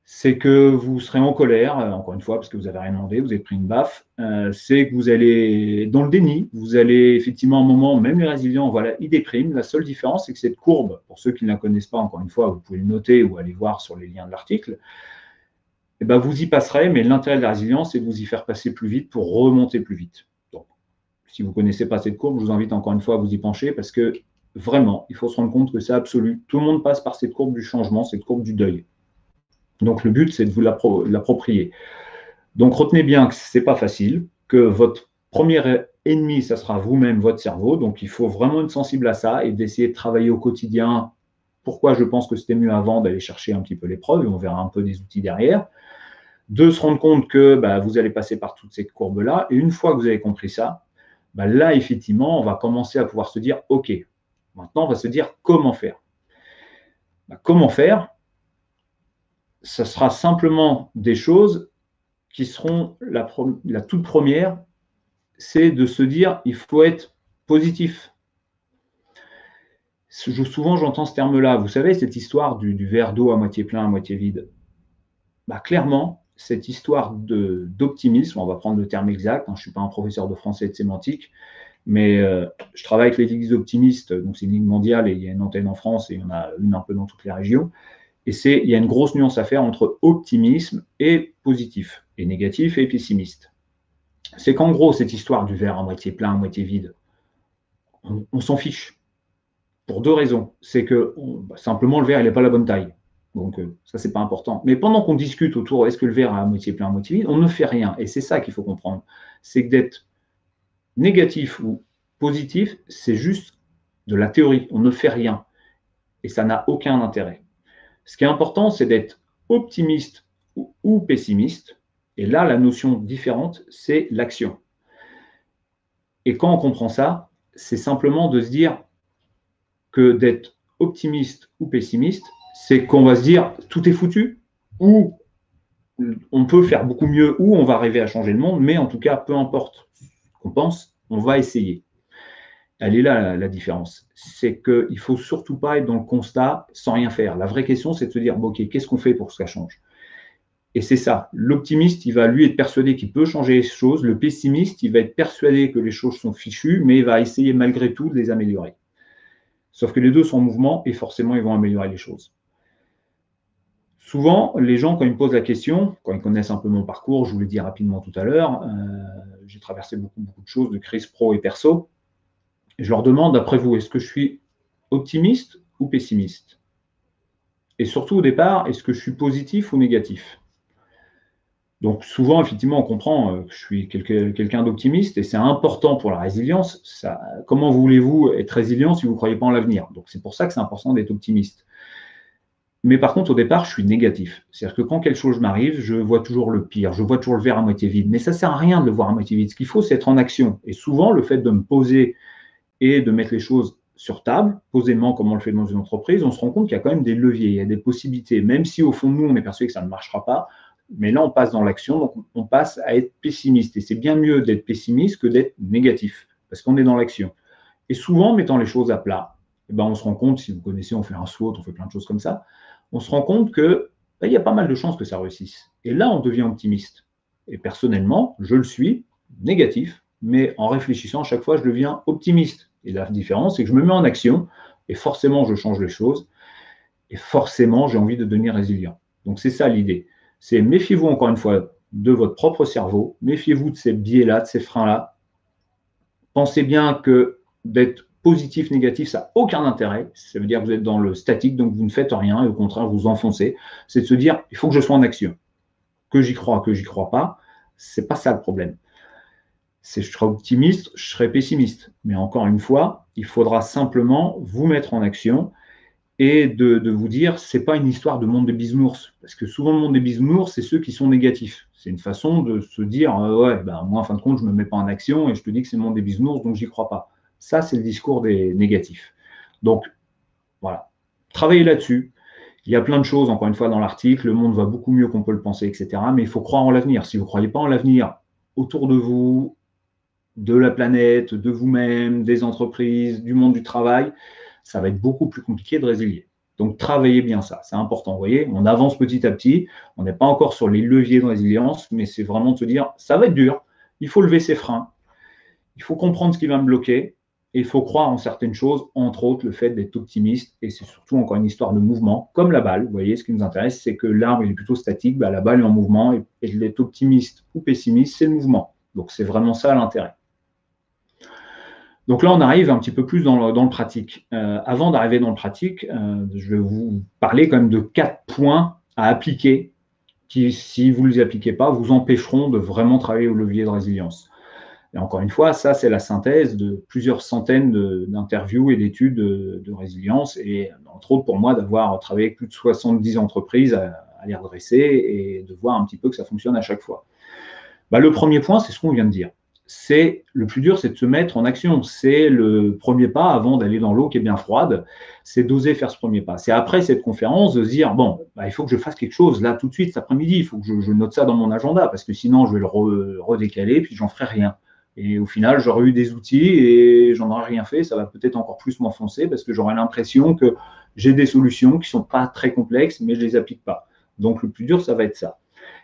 C'est que vous serez en colère, encore une fois, parce que vous n'avez rien demandé, vous avez pris une baffe. C'est que vous allez dans le déni, vous allez effectivement à un moment, même les résilients, voilà, ils dépriment. La seule différence, c'est que cette courbe, pour ceux qui ne la connaissent pas, encore une fois, vous pouvez le noter ou aller voir sur les liens de l'article, vous y passerez, mais l'intérêt de la résilience, c'est de vous y faire passer plus vite pour remonter plus vite. Donc, si vous ne connaissez pas cette courbe, je vous invite encore une fois à vous y pencher parce que vraiment, il faut se rendre compte que c'est absolu. Tout le monde passe par cette courbe du changement, cette courbe du deuil. Donc, le but, c'est de vous l'approprier. Donc, retenez bien que ce n'est pas facile, que votre premier ennemi, ça sera vous-même, votre cerveau. Donc, il faut vraiment être sensible à ça et d'essayer de travailler au quotidien. Pourquoi je pense que c'était mieux avant d'aller chercher un petit peu les preuves et on verra un peu des outils derrière. De se rendre compte que vous allez passer par toutes ces courbes-là. Et une fois que vous avez compris ça, là, effectivement, on va commencer à pouvoir se dire, OK, maintenant, on va se dire comment faire. Comment faire? Ça sera simplement des choses qui seront la toute première, c'est de se dire il faut être positif. Souvent, j'entends ce terme-là. Vous savez, cette histoire du verre d'eau à moitié plein, à moitié vide. Bah, clairement, cette histoire d'optimisme, on va prendre le terme exact, hein, je ne suis pas un professeur de français et de sémantique, mais je travaille avec les ligues optimistes, donc c'est une ligue mondiale et il y a une antenne en France et il y en a une un peu dans toutes les régions. Et il y a une grosse nuance à faire entre optimisme et positif, et négatif et pessimiste. C'est qu'en gros, cette histoire du verre à moitié plein, à moitié vide, on s'en fiche. Pour deux raisons. C'est que simplement, le verre, il n'est pas la bonne taille. Donc, ça, c'est pas important. Mais pendant qu'on discute autour, est-ce que le verre est à moitié plein, à moitié vide, on ne fait rien. Et c'est ça qu'il faut comprendre. C'est que d'être négatif ou positif, c'est juste de la théorie. On ne fait rien. Et ça n'a aucun intérêt. Ce qui est important, c'est d'être optimiste ou pessimiste. Et là, la notion différente, c'est l'action. Et quand on comprend ça, c'est simplement de se dire que d'être optimiste ou pessimiste, c'est qu'on va se dire tout est foutu, ou on peut faire beaucoup mieux, ou on va arriver à changer le monde, mais en tout cas, peu importe ce qu'on pense, on va essayer. Elle est là la différence. C'est qu'il ne faut surtout pas être dans le constat sans rien faire. La vraie question, c'est de se dire, bon, ok, qu'est-ce qu'on fait pour que ça change? Et c'est ça. L'optimiste, il va lui être persuadé qu'il peut changer les choses. Le pessimiste, il va être persuadé que les choses sont fichues, mais il va essayer malgré tout de les améliorer. Sauf que les deux sont en mouvement et forcément, ils vont améliorer les choses. Souvent, les gens, quand ils me posent la question, quand ils connaissent un peu mon parcours, je vous l'ai dit rapidement tout à l'heure, j'ai traversé beaucoup de choses, de crises pro et perso. Et je leur demande, d'après vous, est-ce que je suis optimiste ou pessimiste? Et surtout, au départ, est-ce que je suis positif ou négatif? Donc souvent, effectivement, on comprend que je suis quelqu'un d'optimiste et c'est important pour la résilience. Comment voulez-vous être résilient si vous ne croyez pas en l'avenir? Donc c'est pour ça que c'est important d'être optimiste. Mais par contre, au départ, je suis négatif. C'est-à-dire que quand quelque chose m'arrive, je vois toujours le pire, je vois toujours le verre à moitié vide. Mais ça ne sert à rien de le voir à moitié vide. Ce qu'il faut, c'est être en action. Et souvent, le fait de me poser et de mettre les choses sur table, posément comme on le fait dans une entreprise, on se rend compte qu'il y a quand même des leviers, il y a des possibilités. Même si au fond de nous, on est persuadé que ça ne marchera pas, mais là, on passe dans l'action, donc on passe à être pessimiste. Et c'est bien mieux d'être pessimiste que d'être négatif, parce qu'on est dans l'action. Et souvent, en mettant les choses à plat, eh ben, on se rend compte, si vous connaissez, on fait un SWOT, on fait plein de choses comme ça, on se rend compte qu'il y a pas mal de chances que ça réussisse. Et là, on devient optimiste. Et personnellement, je le suis, négatif, mais en réfléchissant à chaque fois, je deviens optimiste. Et la différence, c'est que je me mets en action, et forcément, je change les choses, et forcément, j'ai envie de devenir résilient. Donc, c'est ça l'idée. C'est méfiez-vous encore une fois de votre propre cerveau, méfiez-vous de ces biais-là, de ces freins-là. Pensez bien que d'être positif, négatif, ça n'a aucun intérêt. Ça veut dire que vous êtes dans le statique, donc vous ne faites rien, et au contraire, vous enfoncez. C'est de se dire, il faut que je sois en action. Que j'y crois pas, c'est pas ça le problème. Je serai optimiste, je serai pessimiste. Mais encore une fois, il faudra simplement vous mettre en action et de vous dire, c'est pas une histoire de monde des bisounours. Parce que souvent, le monde des bisounours, c'est ceux qui sont négatifs. C'est une façon de se dire, ouais, ben, moi, en fin de compte, je me mets pas en action et je te dis que c'est le monde des bisounours, donc j'y crois pas. Ça, c'est le discours des négatifs. Donc, voilà. Travaillez là-dessus. Il y a plein de choses, encore une fois, dans l'article. Le monde va beaucoup mieux qu'on peut le penser, etc. Mais il faut croire en l'avenir. Si vous ne croyez pas en l'avenir autour de vous, de la planète, de vous-même, des entreprises, du monde du travail, ça va être beaucoup plus compliqué de résilier. Donc, travaillez bien ça, c'est important. Vous voyez, on avance petit à petit, on n'est pas encore sur les leviers de résilience, mais c'est vraiment de se dire, ça va être dur, il faut lever ses freins, il faut comprendre ce qui va me bloquer, et il faut croire en certaines choses, entre autres le fait d'être optimiste, et c'est surtout encore une histoire de mouvement, comme la balle. Vous voyez, ce qui nous intéresse, c'est que l'arbre il est plutôt statique, la balle est en mouvement, et d'être optimiste ou pessimiste, c'est le mouvement. Donc, c'est vraiment ça l'intérêt. Donc là, on arrive un petit peu plus dans le pratique. Avant d'arriver dans le pratique, je vais vous parler quand même de 4 points à appliquer qui, si vous ne les appliquez pas, vous empêcheront de vraiment travailler au levier de résilience. Et encore une fois, ça, c'est la synthèse de plusieurs centaines d'interviews et d'études de résilience, et entre autres pour moi, d'avoir travaillé avec plus de 70 entreprises à les redresser et de voir un petit peu que ça fonctionne à chaque fois. Le premier point, c'est ce qu'on vient de dire. le plus dur, c'est de se mettre en action. C'est le premier pas avant d'aller dans l'eau qui est bien froide. C'est d'oser faire ce premier pas. C'est après cette conférence de se dire, bon, il faut que je fasse quelque chose là tout de suite cet après-midi. Il faut que je note ça dans mon agenda parce que sinon, je vais le redécaler puis j'en ferai rien. Et au final, j'aurais eu des outils et j'en aurais rien fait. Ça va peut-être encore plus m'enfoncer parce que j'aurais l'impression que j'ai des solutions qui ne sont pas très complexes, mais je ne les applique pas. Donc, le plus dur, ça va être ça.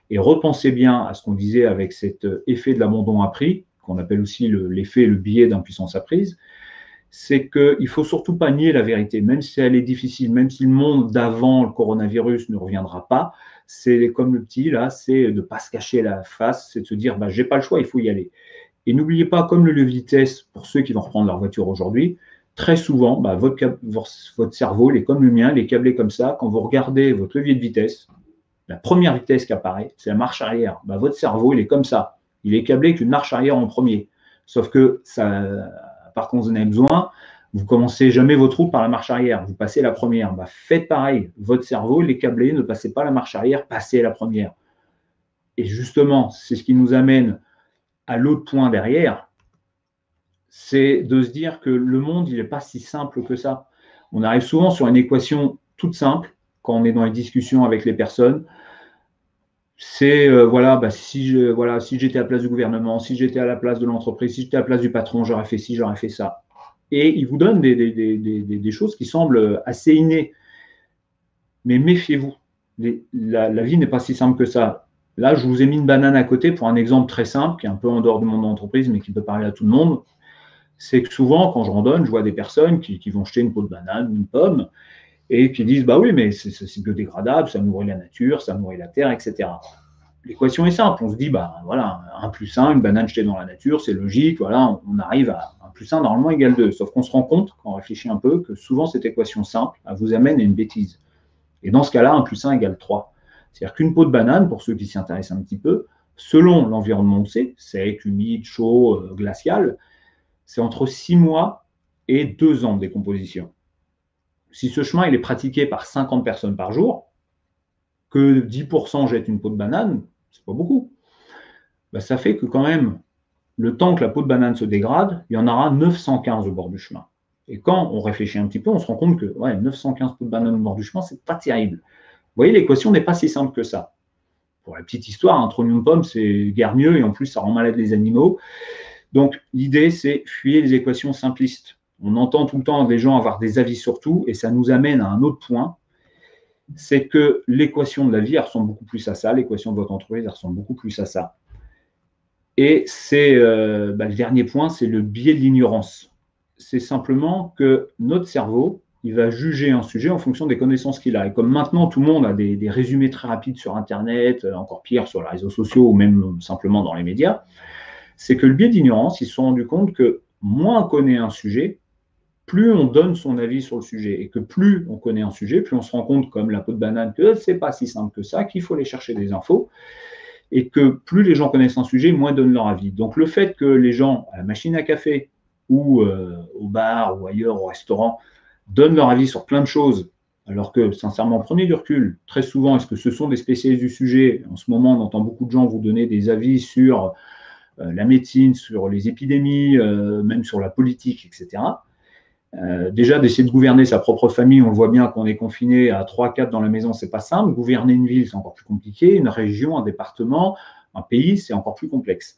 Et repensez bien à ce qu'on disait avec cet effet de l'abandon appris, qu'on appelle aussi l'effet, le biais d'impuissance apprise, c'est qu'il ne faut surtout pas nier la vérité, même si elle est difficile, même si le monde d'avant le coronavirus ne reviendra pas, c'est comme le petit, là, c'est de ne pas se cacher la face, c'est de se dire, j'ai pas le choix, il faut y aller. Et n'oubliez pas, comme le levier de vitesse, pour ceux qui vont reprendre leur voiture aujourd'hui, très souvent, votre cerveau, il est comme le mien, il est câblé comme ça. Quand vous regardez votre levier de vitesse, la première vitesse qui apparaît, c'est la marche arrière. Votre cerveau, il est comme ça. Il est câblé qu'une marche arrière en premier. Sauf que, par contre, vous en avez besoin, vous commencez jamais votre route par la marche arrière. Vous passez la première. Faites pareil. Votre cerveau, il est câblé. Ne passez pas la marche arrière, passez la première. Et justement, c'est ce qui nous amène à l'autre point derrière, c'est de se dire que le monde, il n'est pas si simple que ça. On arrive souvent sur une équation toute simple quand on est dans les discussions avec les personnes. C'est si j'étais à la place du gouvernement, si j'étais à la place de l'entreprise, si j'étais à la place du patron, j'aurais fait ci, j'aurais fait ça. Et il vous donne des choses qui semblent assez innées. Mais méfiez-vous. La vie n'est pas si simple que ça. Là, je vous ai mis une banane à côté pour un exemple très simple, qui est un peu en dehors du monde de l'entreprise, mais qui peut parler à tout le monde. C'est que souvent, quand je randonne, je vois des personnes qui vont jeter une peau de banane, une pomme, et qui disent, oui, mais c'est biodégradable, ça nourrit la nature, ça nourrit la terre, etc. L'équation est simple. On se dit, 1 plus 1, une banane jetée dans la nature, c'est logique, voilà, on arrive à 1 plus 1, normalement, égale 2. Sauf qu'on se rend compte, quand on réfléchit un peu, que souvent, cette équation simple, elle vous amène à une bêtise. Et dans ce cas-là, 1 plus 1 égale 3. C'est-à-dire qu'une peau de banane, pour ceux qui s'y intéressent un petit peu, selon l'environnement où c'est, sec, humide, chaud, glacial, c'est entre 6 mois et 2 ans de décomposition. Si ce chemin il est pratiqué par 50 personnes par jour, que 10% jettent une peau de banane, c'est pas beaucoup. Ça fait que quand même, le temps que la peau de banane se dégrade, il y en aura 915 au bord du chemin. Et quand on réfléchit un petit peu, on se rend compte que 915 peaux de banane au bord du chemin, c'est pas terrible. Vous voyez, l'équation n'est pas si simple que ça. Pour la petite histoire, un trognon de pomme, c'est guère mieux et en plus, ça rend malade les animaux. Donc, l'idée, c'est fuir les équations simplistes. On entend tout le temps des gens avoir des avis sur tout et ça nous amène à un autre point, c'est que l'équation de la vie, elle ressemble beaucoup plus à ça. L'équation de votre entreprise, elle ressemble beaucoup plus à ça. Et c'est le dernier point, c'est le biais de l'ignorance. C'est simplement que notre cerveau, il va juger un sujet en fonction des connaissances qu'il a. Et comme maintenant, tout le monde a des résumés très rapides sur Internet, encore pire sur les réseaux sociaux ou même simplement dans les médias, c'est que le biais d'ignorance, ils se sont rendus compte que moins on connaît un sujet, plus on donne son avis sur le sujet. Et que plus on connaît un sujet, plus on se rend compte, comme la peau de banane, que ce n'est pas si simple que ça, qu'il faut aller chercher des infos. Et que plus les gens connaissent un sujet, moins donnent leur avis. Donc le fait que les gens, à la machine à café, ou au bar, ou ailleurs, au restaurant, donnent leur avis sur plein de choses, alors que, sincèrement, prenez du recul. Très souvent, est-ce que ce sont des spécialistes du sujet? En ce moment, on entend beaucoup de gens vous donner des avis sur la médecine, sur les épidémies, même sur la politique, etc. Déjà, d'essayer de gouverner sa propre famille, on le voit bien quand on est confiné à 3-4 dans la maison, c'est pas simple. Gouverner une ville, c'est encore plus compliqué. Une région, un département, un pays, c'est encore plus complexe.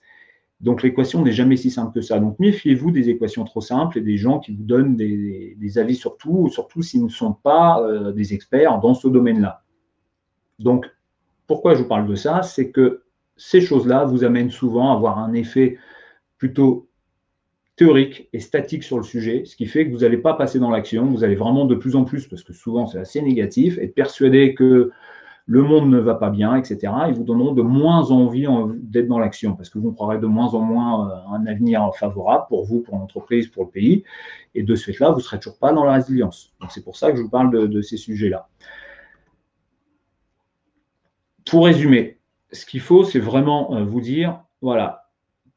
Donc, l'équation n'est jamais si simple que ça. Donc, méfiez-vous des équations trop simples et des gens qui vous donnent des avis sur tout, surtout s'ils ne sont pas des experts dans ce domaine-là. Donc, pourquoi je vous parle de ça? C'est que ces choses-là vous amènent souvent à avoir un effet plutôt théorique et statique sur le sujet, ce qui fait que vous n'allez pas passer dans l'action, vous allez vraiment de plus en plus, parce que souvent c'est assez négatif, être persuadé que le monde ne va pas bien, etc. Ils vous donneront de moins envie d'être dans l'action, parce que vous croirez de moins en moins un avenir favorable pour vous, pour l'entreprise, pour le pays, et de ce fait-là, vous ne serez toujours pas dans la résilience. Donc c'est pour ça que je vous parle de ces sujets-là. Pour résumer, ce qu'il faut, c'est vraiment vous dire, voilà,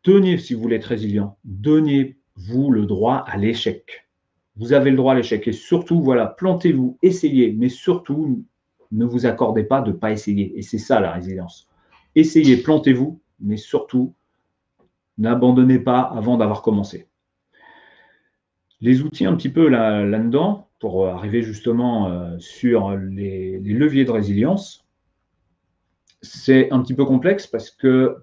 donnez, si vous voulez être résilient, donnez-vous le droit à l'échec. Vous avez le droit à l'échec. Et surtout, voilà, plantez-vous, essayez, mais surtout, ne vous accordez pas de ne pas essayer. Et c'est ça la résilience. Essayez, plantez-vous, mais surtout, N'abandonnez pas avant d'avoir commencé. Les outils un petit peu là-dedans, pour arriver justement sur les leviers de résilience, c'est un petit peu complexe parce que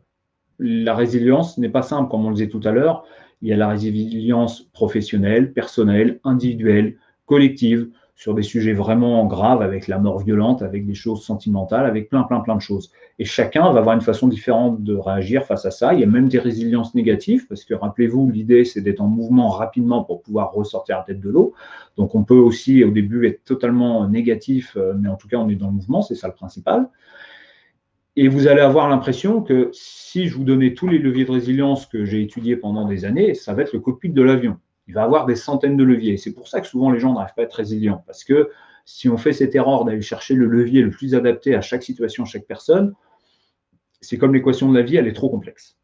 la résilience n'est pas simple, comme on le disait tout à l'heure. Il y a la résilience professionnelle, personnelle, individuelle, collective, sur des sujets vraiment graves, avec la mort violente, avec des choses sentimentales, avec plein de choses. Et chacun va avoir une façon différente de réagir face à ça. Il y a même des résiliences négatives, parce que rappelez-vous, l'idée, c'est d'être en mouvement rapidement pour pouvoir ressortir la tête de l'eau. Donc on peut aussi, au début, être totalement négatif, mais en tout cas, on est dans le mouvement, c'est ça le principal. Et vous allez avoir l'impression que si je vous donnais tous les leviers de résilience que j'ai étudiés pendant des années, ça va être le cockpit de l'avion. Il va avoir des centaines de leviers. C'est pour ça que souvent les gens n'arrivent pas à être résilients. Parce que si on fait cette erreur d'aller chercher le levier le plus adapté à chaque situation, à chaque personne, c'est comme l'équation de la vie, elle est trop complexe.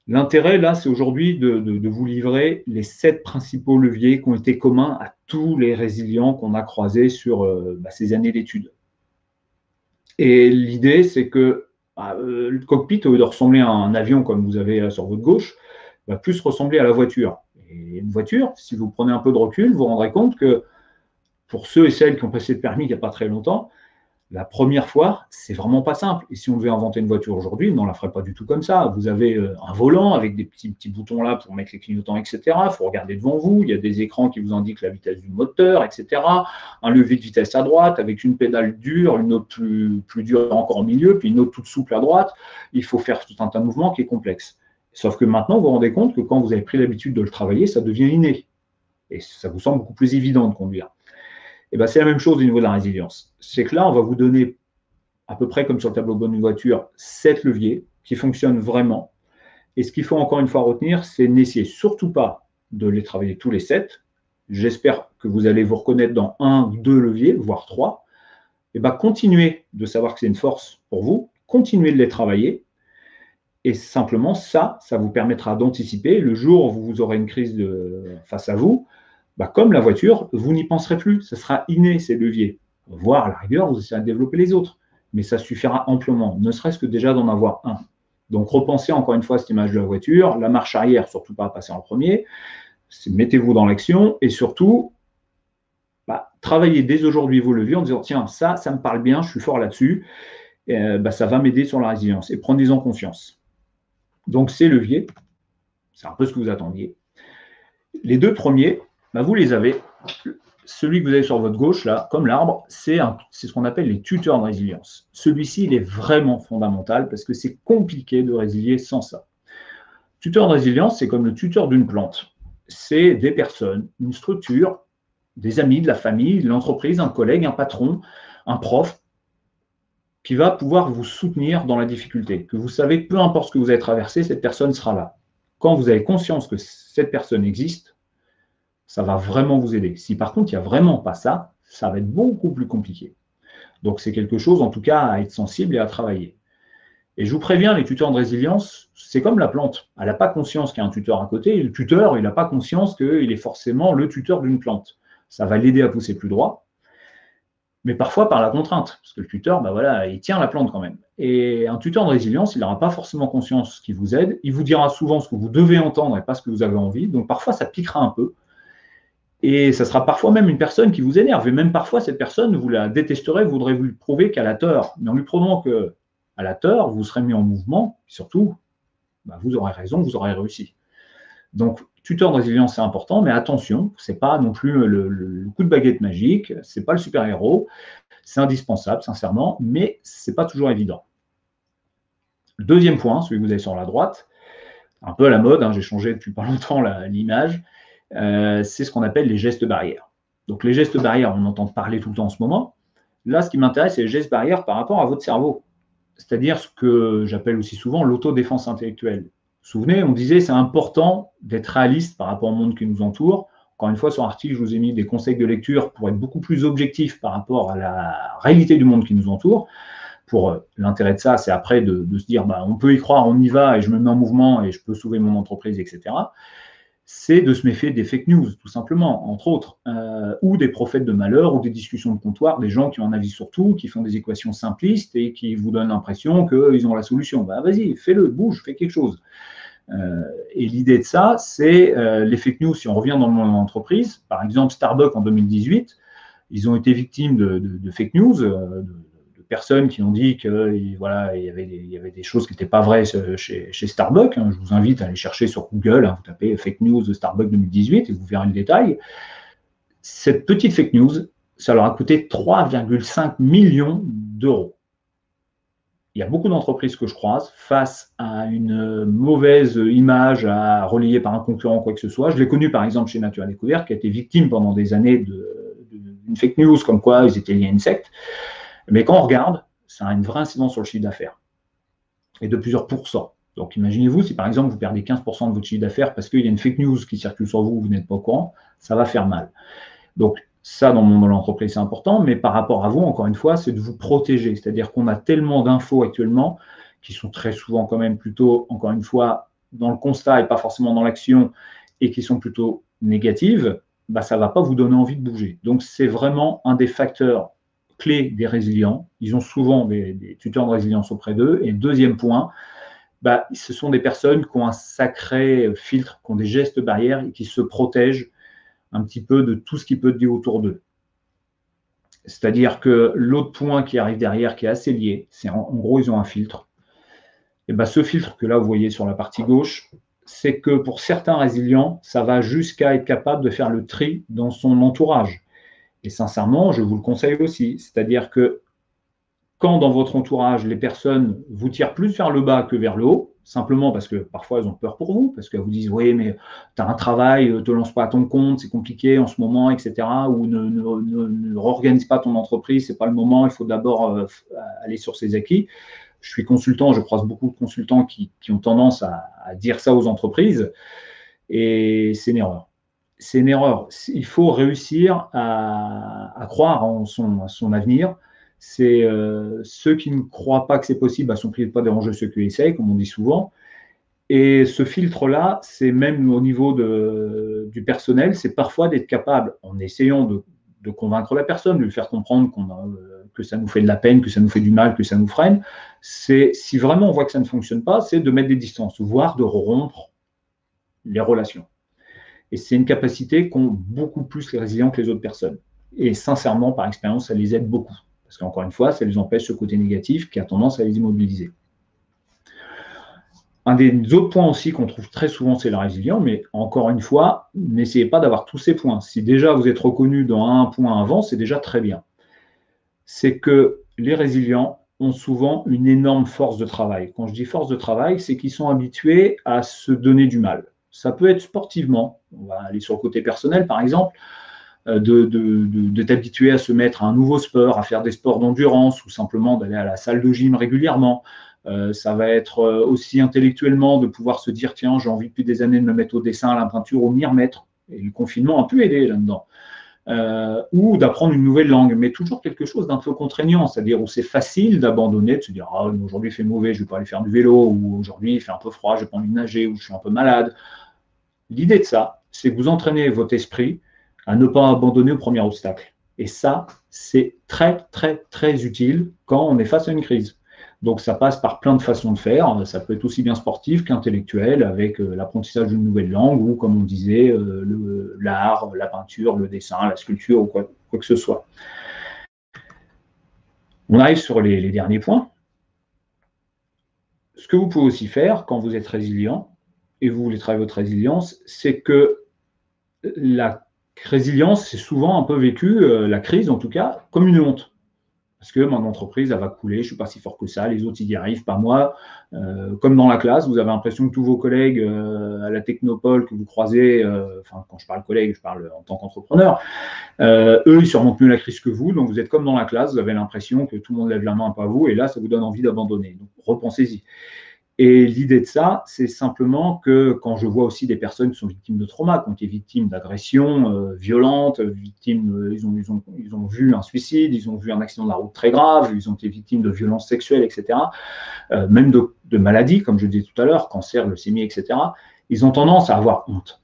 L'intérêt, là, c'est aujourd'hui de vous livrer les 7 principaux leviers qui ont été communs à tous les résilients qu'on a croisés sur ces années d'études. Et l'idée, c'est que le cockpit, au lieu de ressembler à un avion comme vous avez sur votre gauche, va plus ressembler à la voiture. Et une voiture, si vous prenez un peu de recul, vous vous rendrez compte que pour ceux et celles qui ont passé le permis il n'y a pas très longtemps, la première fois, c'est vraiment pas simple. Et si on devait inventer une voiture aujourd'hui, on ne la ferait pas du tout comme ça. Vous avez un volant avec des petits boutons là pour mettre les clignotants, etc. Il faut regarder devant vous. Il y a des écrans qui vous indiquent la vitesse du moteur, etc. Un levier de vitesse à droite avec une pédale dure, une autre plus dure encore au milieu, puis une autre toute souple à droite. Il faut faire tout un tas de mouvements qui est complexe. Sauf que maintenant, vous vous rendez compte que quand vous avez pris l'habitude de le travailler, ça devient inné. Et ça vous semble beaucoup plus évident de conduire. Et ben, c'est la même chose au niveau de la résilience. C'est que là, on va vous donner, à peu près comme sur le tableau de bord d'une voiture, 7 leviers qui fonctionnent vraiment. Et ce qu'il faut encore une fois retenir, c'est n'essayez surtout pas de les travailler tous les 7. J'espère que vous allez vous reconnaître dans 1 ou 2 leviers, voire 3. Et ben, continuez de savoir que c'est une force pour vous, continuez de les travailler. Et simplement, ça vous permettra d'anticiper le jour où vous aurez une crise face à vous. Comme la voiture, vous n'y penserez plus. Ce sera inné, ces leviers. Voire, à la rigueur, vous essayerez de développer les autres. Mais ça suffira amplement, ne serait-ce que déjà d'en avoir un. Donc, repensez encore une fois cette image de la voiture. La marche arrière, surtout pas à passer en premier. Mettez-vous dans l'action et surtout, travaillez dès aujourd'hui vos leviers en disant, tiens, ça me parle bien, je suis fort là-dessus. Ça va m'aider sur la résilience. Et prenez-en conscience. Donc, ces leviers, c'est un peu ce que vous attendiez. Les 2 premiers, vous les avez. Celui que vous avez sur votre gauche, là, comme l'arbre, c'est ce qu'on appelle les tuteurs de résilience. Celui-ci, il est vraiment fondamental parce que c'est compliqué de résilier sans ça. Tuteur de résilience, c'est comme le tuteur d'une plante. C'est des personnes, une structure, des amis, de la famille, de l'entreprise, un collègue, un patron, un prof, qui va pouvoir vous soutenir dans la difficulté. Que vous savez, peu importe ce que vous avez traversé, cette personne sera là. Quand vous avez conscience que cette personne existe, ça va vraiment vous aider. Si par contre, il n'y a vraiment pas ça, ça va être beaucoup plus compliqué. Donc, c'est quelque chose, en tout cas, à être sensible et à travailler. Et je vous préviens, les tuteurs de résilience, c'est comme la plante. Elle n'a pas conscience qu'il y a un tuteur à côté. Et le tuteur, il n'a pas conscience qu'il est forcément le tuteur d'une plante. Ça va l'aider à pousser plus droit, mais parfois par la contrainte. Parce que le tuteur, il tient la plante quand même. Et un tuteur de résilience, il n'aura pas forcément conscience qu'il vous aide. Il vous dira souvent ce que vous devez entendre et pas ce que vous avez envie. Donc, parfois, ça piquera un peu. Et ça sera parfois même une personne qui vous énerve. Et même parfois, cette personne, vous la détesterez, vous voudrez vous lui prouver qu'elle a tort. Mais en lui prouvant qu'elle a tort, vous serez mis en mouvement. Et surtout, vous aurez raison, vous aurez réussi. Donc, tuteur de résilience, c'est important, mais attention, ce n'est pas non plus le coup de baguette magique, ce n'est pas le super-héros. C'est indispensable, sincèrement, mais ce n'est pas toujours évident. Le deuxième point, celui que vous avez sur la droite, un peu à la mode, j'ai changé depuis pas longtemps l'image, c'est ce qu'on appelle les gestes barrières. Donc les gestes barrières, on entend parler tout le temps en ce moment. Là, ce qui m'intéresse, c'est les gestes barrières par rapport à votre cerveau. C'est-à-dire ce que j'appelle aussi souvent l'autodéfense intellectuelle. Vous vous souvenez, on disait c'est important d'être réaliste par rapport au monde qui nous entoure. Encore une fois, sur l'article, je vous ai mis des conseils de lecture pour être beaucoup plus objectif par rapport à la réalité du monde qui nous entoure. Pour l'intérêt de ça, c'est après de se dire on peut y croire, on y va, et je me mets en mouvement, et je peux sauver mon entreprise, etc. C'est de se méfier des fake news, tout simplement, entre autres, ou des prophètes de malheur, ou des discussions de comptoir, des gens qui ont un avis sur tout, qui font des équations simplistes et qui vous donnent l'impression qu'ils ont la solution. Vas-y, fais-le, bouge, fais quelque chose. Et l'idée de ça, c'est les fake news, si on revient dans le monde de l'entreprise. Par exemple, Starbucks en 2018, ils ont été victimes de fake news, de personnes qui ont dit que voilà, il y avait des choses qui n'étaient pas vraies chez Starbucks. Je vous invite à aller chercher sur Google, vous tapez fake news de Starbucks 2018 et vous verrez le détail. Cette petite fake news, ça leur a coûté 3,5 millions d'euros. Il y a beaucoup d'entreprises que je croise face à une mauvaise image à relayer par un concurrent, quoi que ce soit. Je l'ai connu par exemple chez Nature à Découverte, qui a été victime pendant des années d'une fake news comme quoi ils étaient liés à une secte. Mais quand on regarde, ça a une vraie incidence sur le chiffre d'affaires, et de plusieurs pourcents. Donc imaginez-vous, si par exemple vous perdez 15% de votre chiffre d'affaires parce qu'il y a une fake news qui circule sur vous, vous n'êtes pas au courant, ça va faire mal. Donc ça, dans le monde de l'entreprise, c'est important, mais par rapport à vous, encore une fois, c'est de vous protéger. C'est-à-dire qu'on a tellement d'infos actuellement qui sont très souvent quand même plutôt, encore une fois, dans le constat et pas forcément dans l'action, et qui sont plutôt négatives, bah, ça ne va pas vous donner envie de bouger. Donc c'est vraiment un des facteurs clés des résilients. Ils ont souvent des tuteurs de résilience auprès d'eux. Et deuxième point, bah, ce sont des personnes qui ont un sacré filtre, qui ont des gestes barrières et qui se protègent un petit peu de tout ce qui peut être dit autour d'eux. C'est-à-dire que l'autre point qui arrive derrière, qui est assez lié, c'est en gros, ils ont un filtre. Et bien, ce filtre que là, vous voyez sur la partie gauche, c'est que pour certains résilients, ça va jusqu'à être capable de faire le tri dans son entourage. Et sincèrement, je vous le conseille aussi. C'est-à-dire que quand dans votre entourage, les personnes vous tirent plus vers le bas que vers le haut, simplement parce que parfois elles ont peur pour vous, parce qu'elles vous disent oui, mais tu as un travail, ne te lance pas à ton compte, c'est compliqué en ce moment, etc. Ou ne réorganise pas ton entreprise, ce n'est pas le moment, il faut d'abord aller sur ses acquis. Je suis consultant, je croise beaucoup de consultants qui ont tendance à dire ça aux entreprises, et c'est une erreur. C'est une erreur. Il faut réussir à croire en son avenir. C'est ceux qui ne croient pas que c'est possible bah, sont priés de ne pas déranger ceux qui essayent, comme on dit souvent. Et ce filtre-là, c'est même au niveau du personnel, c'est parfois d'être capable, en essayant de convaincre la personne, de lui faire comprendre que ça nous fait de la peine, que ça nous fait du mal, que ça nous freine. Si vraiment on voit que ça ne fonctionne pas, c'est de mettre des distances, voire de rompre les relations. Et c'est une capacité qu'ont beaucoup plus les résilients que les autres personnes. Et sincèrement, par expérience, ça les aide beaucoup. Parce qu'encore une fois, ça les empêche ce côté négatif qui a tendance à les immobiliser. Un des autres points aussi qu'on trouve très souvent, c'est le résilient, mais encore une fois, n'essayez pas d'avoir tous ces points. Si déjà vous êtes reconnu dans un point avant, c'est déjà très bien. C'est que les résilients ont souvent une énorme force de travail. Quand je dis force de travail, c'est qu'ils sont habitués à se donner du mal. Ça peut être sportivement, on va aller sur le côté personnel par exemple, de t'habituer à se mettre à un nouveau sport, à faire des sports d'endurance ou simplement d'aller à la salle de gym régulièrement. Ça va être aussi intellectuellement de pouvoir se dire tiens, j'ai envie depuis des années de me mettre au dessin, à la peinture ou m'y remettre. Et le confinement a pu aider là-dedans. Ou d'apprendre une nouvelle langue, mais toujours quelque chose d'un peu contraignant, c'est-à-dire où c'est facile d'abandonner, de se dire ah, aujourd'hui il fait mauvais, je ne vais pas aller faire du vélo, ou aujourd'hui il fait un peu froid, je n'ai pas envie de nager, ou je suis un peu malade. L'idée de ça, c'est que vous entraînez votre esprit à ne pas abandonner au premier obstacle. Et ça, c'est très, très, très utile quand on est face à une crise. Donc, ça passe par plein de façons de faire. Ça peut être aussi bien sportif qu'intellectuel, avec l'apprentissage d'une nouvelle langue ou, comme on disait, l'art, la peinture, le dessin, la sculpture ou quoi que ce soit. On arrive sur les derniers points. Ce que vous pouvez aussi faire quand vous êtes résilient et vous voulez travailler votre résilience, c'est que la résilience, c'est souvent un peu vécu, la crise en tout cas, comme une honte. Parce que mon entreprise, elle va couler, je ne suis pas si fort que ça, les autres, ils y arrivent, pas moi. Comme dans la classe, vous avez l'impression que tous vos collègues à la Technopole que vous croisez, enfin, quand je parle collègue, je parle en tant qu'entrepreneur, eux, ils surmontent mieux la crise que vous. Donc, vous êtes comme dans la classe, vous avez l'impression que tout le monde lève la main, pas vous, et là, ça vous donne envie d'abandonner. Donc, repensez-y. Et l'idée de ça, c'est simplement que quand je vois aussi des personnes qui sont victimes de trauma, qui ont été victimes d'agressions violentes, victimes, ils ont vu un suicide, ils ont vu un accident de la route très grave, ils ont été victimes de violences sexuelles, etc., même de maladies, comme je disais tout à l'heure, cancer, leucémie, etc., ils ont tendance à avoir honte.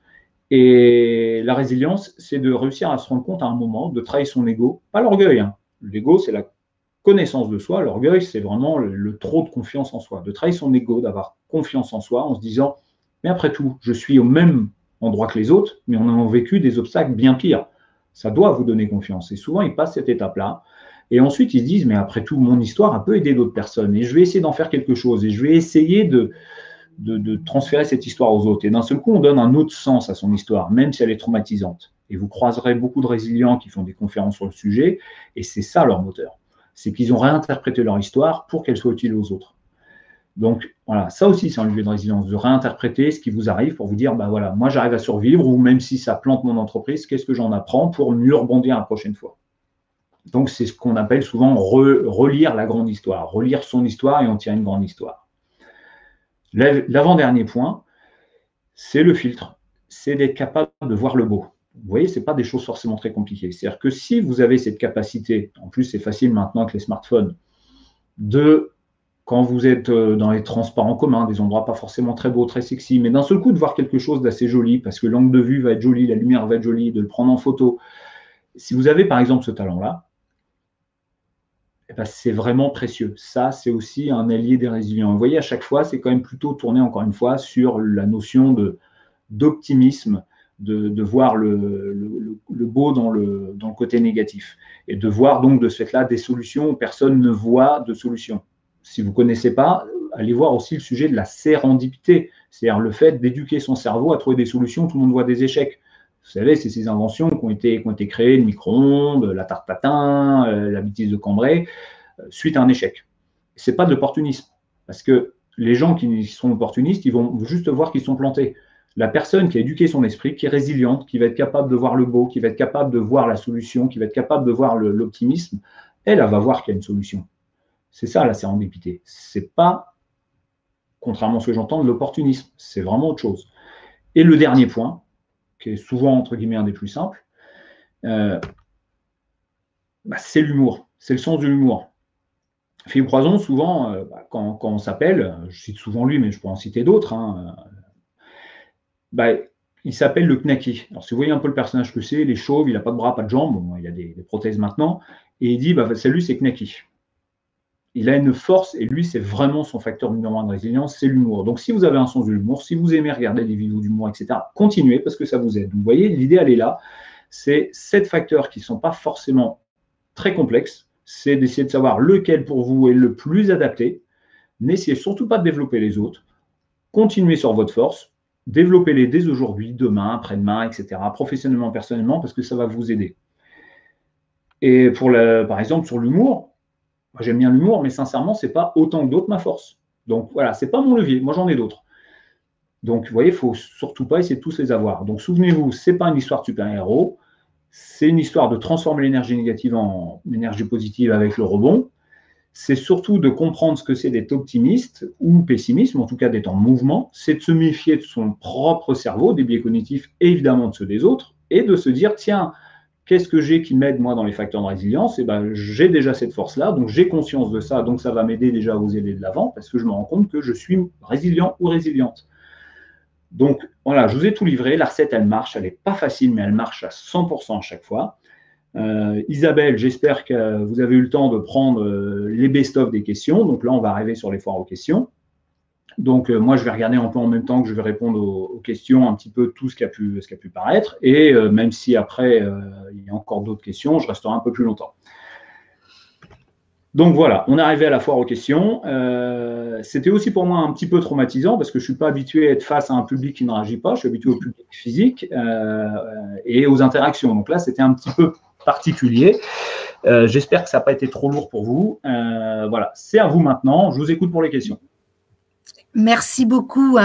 Et la résilience, c'est de réussir à se rendre compte à un moment, de trahir son ego, pas l'orgueil, hein. L'ego, c'est la connaissance de soi. L'orgueil, c'est vraiment le trop de confiance en soi, de trahir son ego, d'avoir confiance en soi en se disant Mais après tout, je suis au même endroit que les autres, mais on a vécu des obstacles bien pires. Ça doit vous donner confiance. Et souvent, ils passent cette étape-là. Et ensuite, ils se disent, mais après tout, mon histoire a peut aider d'autres personnes. Et je vais essayer d'en faire quelque chose. Et je vais essayer de transférer cette histoire aux autres. Et d'un seul coup, on donne un autre sens à son histoire, même si elle est traumatisante. Et vous croiserez beaucoup de résilients qui font des conférences sur le sujet. Et c'est ça leur moteur. C'est qu'ils ont réinterprété leur histoire pour qu'elle soit utile aux autres. Donc, voilà, ça aussi, c'est un levier de résilience, de réinterpréter ce qui vous arrive pour vous dire, ben voilà, moi, j'arrive à survivre, ou même si ça plante mon entreprise, qu'est-ce que j'en apprends pour mieux rebondir la prochaine fois. Donc, c'est ce qu'on appelle souvent relire la grande histoire, relire son histoire et en tirer une grande histoire. L'avant-dernier point, c'est le filtre, c'est d'être capable de voir le beau. Vous voyez, ce n'est pas des choses forcément très compliquées. C'est-à-dire que si vous avez cette capacité, en plus, c'est facile maintenant avec les smartphones, quand vous êtes dans les transports en commun, des endroits pas forcément très beaux, très sexy, mais d'un seul coup de voir quelque chose d'assez joli, parce que l'angle de vue va être joli, la lumière va être jolie, de le prendre en photo. Si vous avez par exemple ce talent-là, eh ben, c'est vraiment précieux. Ça, c'est aussi un allié des résilients. Vous voyez, à chaque fois, c'est quand même plutôt tourné, encore une fois, sur la notion d'optimisme, de voir le beau dans le côté négatif, et de voir donc de ce fait-là des solutions où personne ne voit de solutions. Si vous ne connaissez pas, allez voir aussi le sujet de la sérendipité, c'est-à-dire le fait d'éduquer son cerveau à trouver des solutions, tout le monde voit des échecs. Vous savez, c'est ces inventions qui ont été créées, le micro-ondes, la tarte tatin, la bêtise de Cambrai, suite à un échec. Ce n'est pas de l'opportunisme, parce que les gens qui sont opportunistes, ils vont juste voir qu'ils sont plantés. La personne qui a éduqué son esprit, qui est résiliente, qui va être capable de voir le beau, qui va être capable de voir la solution, qui va être capable de voir l'optimisme, elle va voir qu'il y a une solution. C'est ça la sérendipité. Ce n'est pas, contrairement à ce que j'entends, de l'opportunisme. C'est vraiment autre chose. Et le dernier point, qui est souvent, entre guillemets, un des plus simples, c'est l'humour. C'est le sens de l'humour. Philippe Croison, souvent, quand on s'appelle, je cite souvent lui, mais je pourrais en citer d'autres, il s'appelle le Knacky. Alors, si vous voyez un peu le personnage que c'est, il est chauve, il n'a pas de bras, pas de jambes, bon, il a des prothèses maintenant, et il dit, salut, c'est Knacky. Il a une force, et lui, c'est vraiment son facteur numéro 1 de résilience, c'est l'humour. Donc, si vous avez un sens de l'humour, si vous aimez regarder des vidéos d'humour, etc., continuez, parce que ça vous aide. Vous voyez, l'idée, elle est là. C'est 7 facteurs qui ne sont pas forcément très complexes. C'est d'essayer de savoir lequel, pour vous, est le plus adapté. N'essayez surtout pas de développer les autres. Continuez sur votre force. Développez-les dès aujourd'hui, demain, après-demain, etc., professionnellement, personnellement, parce que ça va vous aider. Et par exemple, sur l'humour, moi, j'aime bien l'humour, mais sincèrement, ce n'est pas autant que d'autres ma force. Donc voilà, ce n'est pas mon levier, moi j'en ai d'autres. Donc vous voyez, il ne faut surtout pas essayer de tous les avoir. Donc souvenez-vous, ce n'est pas une histoire de super-héros, c'est une histoire de transformer l'énergie négative en énergie positive avec le rebond. C'est surtout de comprendre ce que c'est d'être optimiste ou pessimiste, mais en tout cas d'être en mouvement. C'est de se méfier de son propre cerveau, des biais cognitifs et évidemment de ceux des autres, et de se dire, tiens, qu'est-ce que j'ai qui m'aide, moi, dans les facteurs de résilience? J'ai déjà cette force-là, donc j'ai conscience de ça, donc ça va m'aider déjà à vous aider de l'avant, parce que je me rends compte que je suis résilient ou résiliente. Donc, voilà, je vous ai tout livré. La recette, elle marche. Elle n'est pas facile, mais elle marche à 100% à chaque fois. Isabelle, j'espère que vous avez eu le temps de prendre les best-of des questions. Donc là, on va arriver sur les foires aux questions. Donc, moi, je vais regarder un peu en même temps que je vais répondre aux questions, un petit peu tout ce qui a pu paraître. Et même si après, il y a encore d'autres questions, je resterai un peu plus longtemps. Donc voilà, on est arrivé à la foire aux questions. C'était aussi pour moi un petit peu traumatisant parce que je ne suis pas habitué à être face à un public qui ne réagit pas. Je suis habitué au public physique et aux interactions. Donc là, c'était un petit peu particulier. J'espère que ça n'a pas été trop lourd pour vous. Voilà, c'est à vous maintenant. Je vous écoute pour les questions. Merci beaucoup,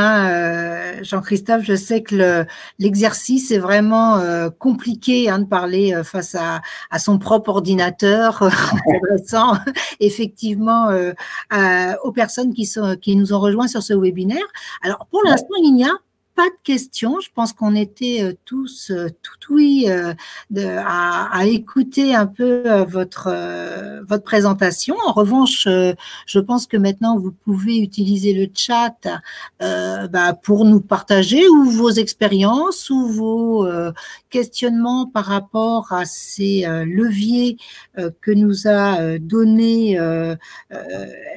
Jean-Christophe. Je sais que l'exercice est vraiment compliqué de parler face à son propre ordinateur, en s'adressant effectivement aux personnes qui nous ont rejoints sur ce webinaire. Alors, pour l'instant, il n'y a pas de questions. Je pense qu'on était tous tout oui à écouter un peu votre présentation. En revanche, je pense que maintenant, vous pouvez utiliser le chat pour nous partager ou vos expériences ou vos questionnements par rapport à ces leviers que nous a donné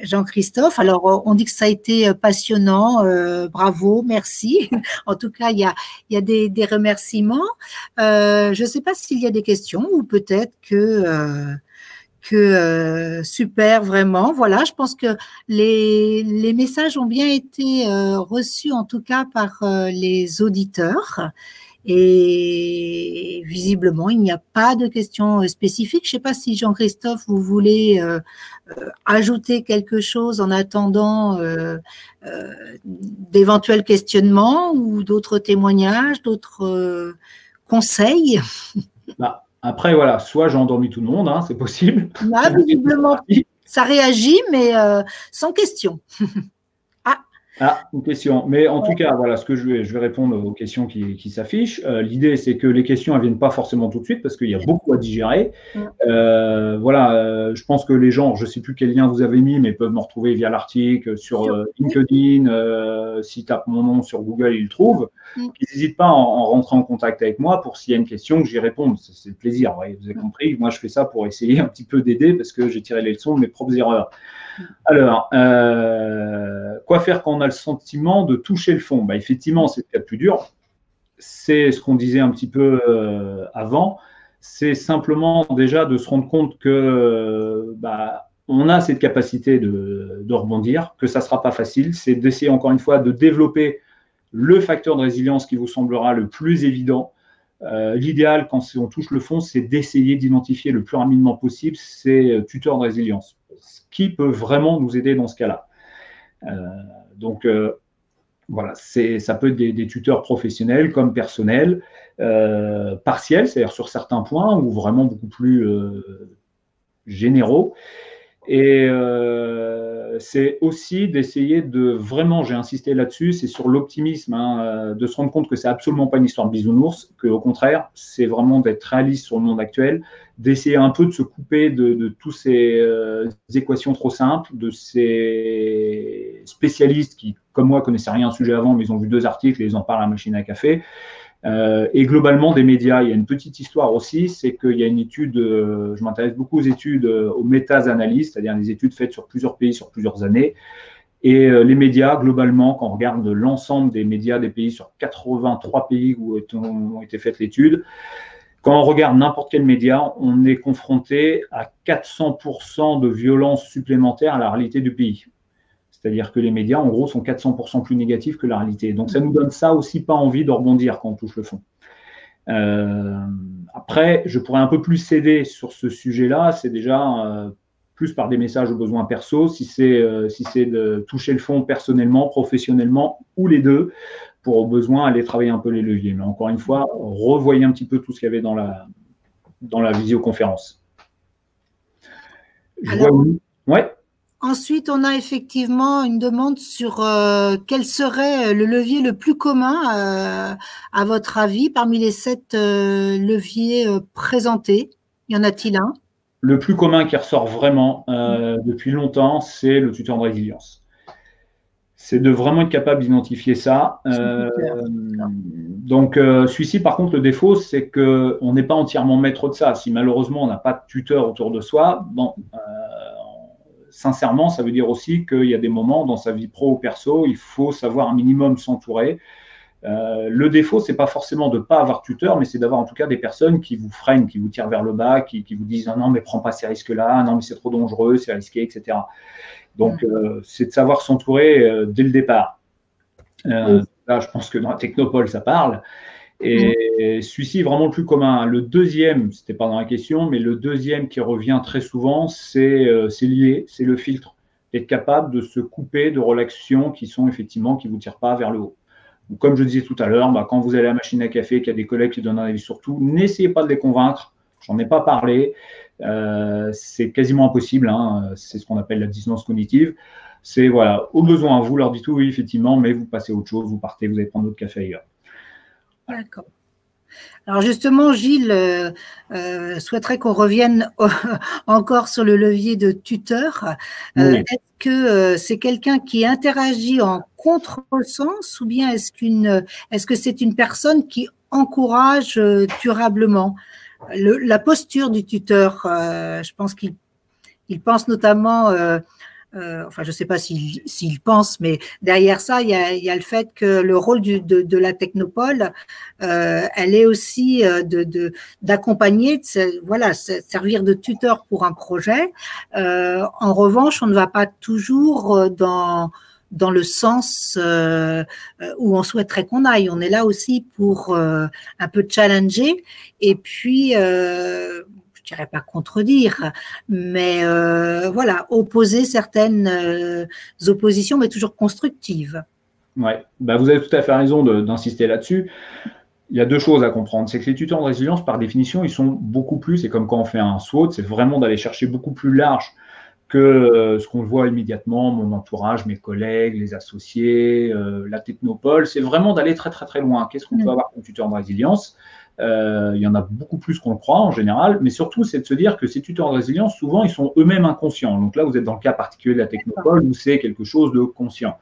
Jean-Christophe. Alors, on dit que ça a été passionnant. Bravo, merci. En tout cas, il y a des remerciements. Je ne sais pas s'il y a des questions ou peut-être que super, vraiment. Voilà, je pense que les messages ont bien été reçus, en tout cas par les auditeurs. Et visiblement, il n'y a pas de questions spécifiques. Je ne sais pas si Jean-Christophe, vous voulez ajouter quelque chose en attendant d'éventuels questionnements ou d'autres témoignages, d'autres conseils. Après, voilà, soit j'ai endormi tout le monde, hein, c'est possible. Là, visiblement, ça réagit, mais sans question. Une question. Mais en tout cas, voilà, ce que je vais répondre aux questions qui s'affichent. L'idée, c'est que les questions ne viennent pas forcément tout de suite parce qu'il y a beaucoup à digérer. Je pense que les gens, je ne sais plus quel lien vous avez mis, mais peuvent me retrouver via l'article sur LinkedIn. S'ils tapent mon nom sur Google, ils le trouvent. Qu'ils n'hésitent pas en rentrant en contact avec moi pour s'il y a une question que j'y réponde. C'est le plaisir. Vous avez compris. Moi, je fais ça pour essayer un petit peu d'aider parce que j'ai tiré les leçons de mes propres erreurs. Alors, quoi faire quand on a le sentiment de toucher le fond? Effectivement, c'est le cas le plus dur. C'est ce qu'on disait un petit peu avant. C'est simplement déjà de se rendre compte que on a cette capacité de rebondir, que ça ne sera pas facile. C'est d'essayer encore une fois de développer le facteur de résilience qui vous semblera le plus évident. L'idéal, quand on touche le fond, c'est d'essayer d'identifier le plus rapidement possible ces tuteurs de résilience. Ce qui peut vraiment nous aider dans ce cas-là. Voilà, ça peut être des tuteurs professionnels comme personnels, partiels, c'est-à-dire sur certains points, ou vraiment beaucoup plus généraux. Et c'est aussi d'essayer de vraiment, j'ai insisté là-dessus, c'est sur l'optimisme, de se rendre compte que c'est absolument pas une histoire de bisounours, qu'au contraire, c'est vraiment d'être réaliste sur le monde actuel, d'essayer un peu de se couper de tous ces équations trop simples, de ces spécialistes qui, comme moi, connaissaient rien au sujet avant, mais ils ont vu 2 articles et ils en parlent à la machine à café. Et globalement des médias, il y a une petite histoire aussi, c'est qu'il y a une étude, je m'intéresse beaucoup aux études, aux méta-analyses, c'est-à-dire des études faites sur plusieurs pays, sur plusieurs années. Et les médias, globalement, quand on regarde l'ensemble des médias des pays, sur 83 pays où ont été faites l'étude, quand on regarde n'importe quel média, on est confronté à 400% de violence supplémentaire à la réalité du pays. C'est-à-dire que les médias, en gros, sont 400% plus négatifs que la réalité. Donc, ça nous donne ça aussi pas envie de rebondir quand on touche le fond. Après, je pourrais un peu plus céder sur ce sujet-là. C'est déjà plus par des messages aux besoins perso, si c'est de toucher le fond personnellement, professionnellement, ou les deux, pour au besoin aller travailler un peu les leviers. Mais encore une fois, revoyez un petit peu tout ce qu'il y avait dans la visioconférence. Ouais. Ensuite, on a effectivement une demande sur quel serait le levier le plus commun, à votre avis, parmi les 7 leviers présentés. Y en a-t-il un? Le plus commun qui ressort vraiment depuis longtemps, c'est le tuteur de résilience. C'est de vraiment être capable d'identifier ça. Donc, celui-ci, par contre, le défaut, c'est qu'on n'est pas entièrement maître de ça. Si malheureusement, on n'a pas de tuteur autour de soi, sincèrement, ça veut dire aussi qu'il y a des moments dans sa vie pro ou perso, il faut savoir un minimum s'entourer. Le défaut, c'est pas forcément de ne pas avoir tuteur, mais c'est d'avoir en tout cas des personnes qui vous freinent, qui vous tirent vers le bas, qui vous disent non, mais prends pas ces risques-là, non, mais c'est trop dangereux, c'est risqué, etc. Donc, c'est de savoir s'entourer dès le départ. Là, je pense que dans la Technopole, ça parle. Et celui-ci est vraiment le plus commun. Le deuxième, ce n'était pas dans la question, mais le deuxième qui revient très souvent, c'est lié, c'est le filtre. Être capable de se couper de relations qui sont effectivement, qui ne vous tirent pas vers le haut. Donc, comme je disais tout à l'heure, quand vous allez à la machine à café, qu'il y a des collègues qui donnent un avis sur tout, n'essayez pas de les convaincre. J'en ai pas parlé. C'est quasiment impossible. C'est ce qu'on appelle la dissonance cognitive. C'est, voilà, au besoin, vous leur dites oui, effectivement, mais vous passez à autre chose, vous partez, vous allez prendre votre café ailleurs. D'accord. Alors justement, Gilles souhaiterait qu'on revienne encore sur le levier de tuteur. Oui. Est-ce que c'est quelqu'un qui interagit en contresens ou bien est-ce que c'est une personne qui encourage durablement la posture du tuteur? Je pense qu'il pense notamment enfin, je ne sais pas s'il pense, mais derrière ça, il y a le fait que le rôle de la technopole, elle est aussi d'accompagner, voilà, servir de tuteur pour un projet. En revanche, on ne va pas toujours dans le sens où on souhaiterait qu'on aille. On est là aussi pour un peu challenger et puis je dirais pas contredire, mais voilà, opposer certaines oppositions, mais toujours constructives. Oui, bah, vous avez tout à fait raison d'insister là-dessus. Il y a deux choses à comprendre. C'est que les tuteurs de résilience, par définition, ils sont beaucoup plus, c'est comme quand on fait un SWOT, c'est vraiment d'aller chercher beaucoup plus large que ce qu'on voit immédiatement, mon entourage, mes collègues, les associés, la technopole. C'est vraiment d'aller très, très, très loin. Qu'est-ce qu'on peut avoir comme tuteur de résilience? Il y en a beaucoup plus qu'on le croit en général, mais surtout, c'est de se dire que ces tuteurs de résilience, souvent, ils sont eux-mêmes inconscients. Donc là, vous êtes dans le cas particulier de la technopole où c'est quelque chose de conscient.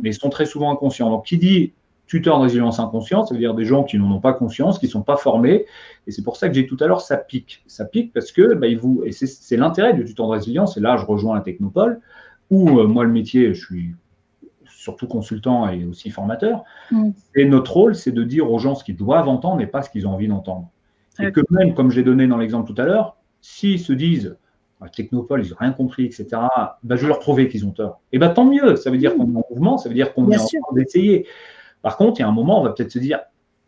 Mais ils sont très souvent inconscients. Donc, qui dit tuteur de résilience inconscient, ça veut dire des gens qui n'en ont pas conscience, qui ne sont pas formés. Et c'est pour ça que j'ai dit tout à l'heure, ça pique. Ça pique parce que, et c'est l'intérêt du tuteur de résilience, et là, je rejoins la technopole, où moi, le métier, je suis surtout consultant et aussi formateur. Et notre rôle, c'est de dire aux gens ce qu'ils doivent entendre et pas ce qu'ils ont envie d'entendre. Et que même, comme j'ai donné dans l'exemple tout à l'heure, s'ils se disent technopole, ils n'ont rien compris, etc., je vais leur prouver qu'ils ont tort. Et tant mieux, ça veut dire qu'on est en mouvement, ça veut dire qu'on est en train d'essayer. Par contre, il y a un moment, on va peut-être se dire,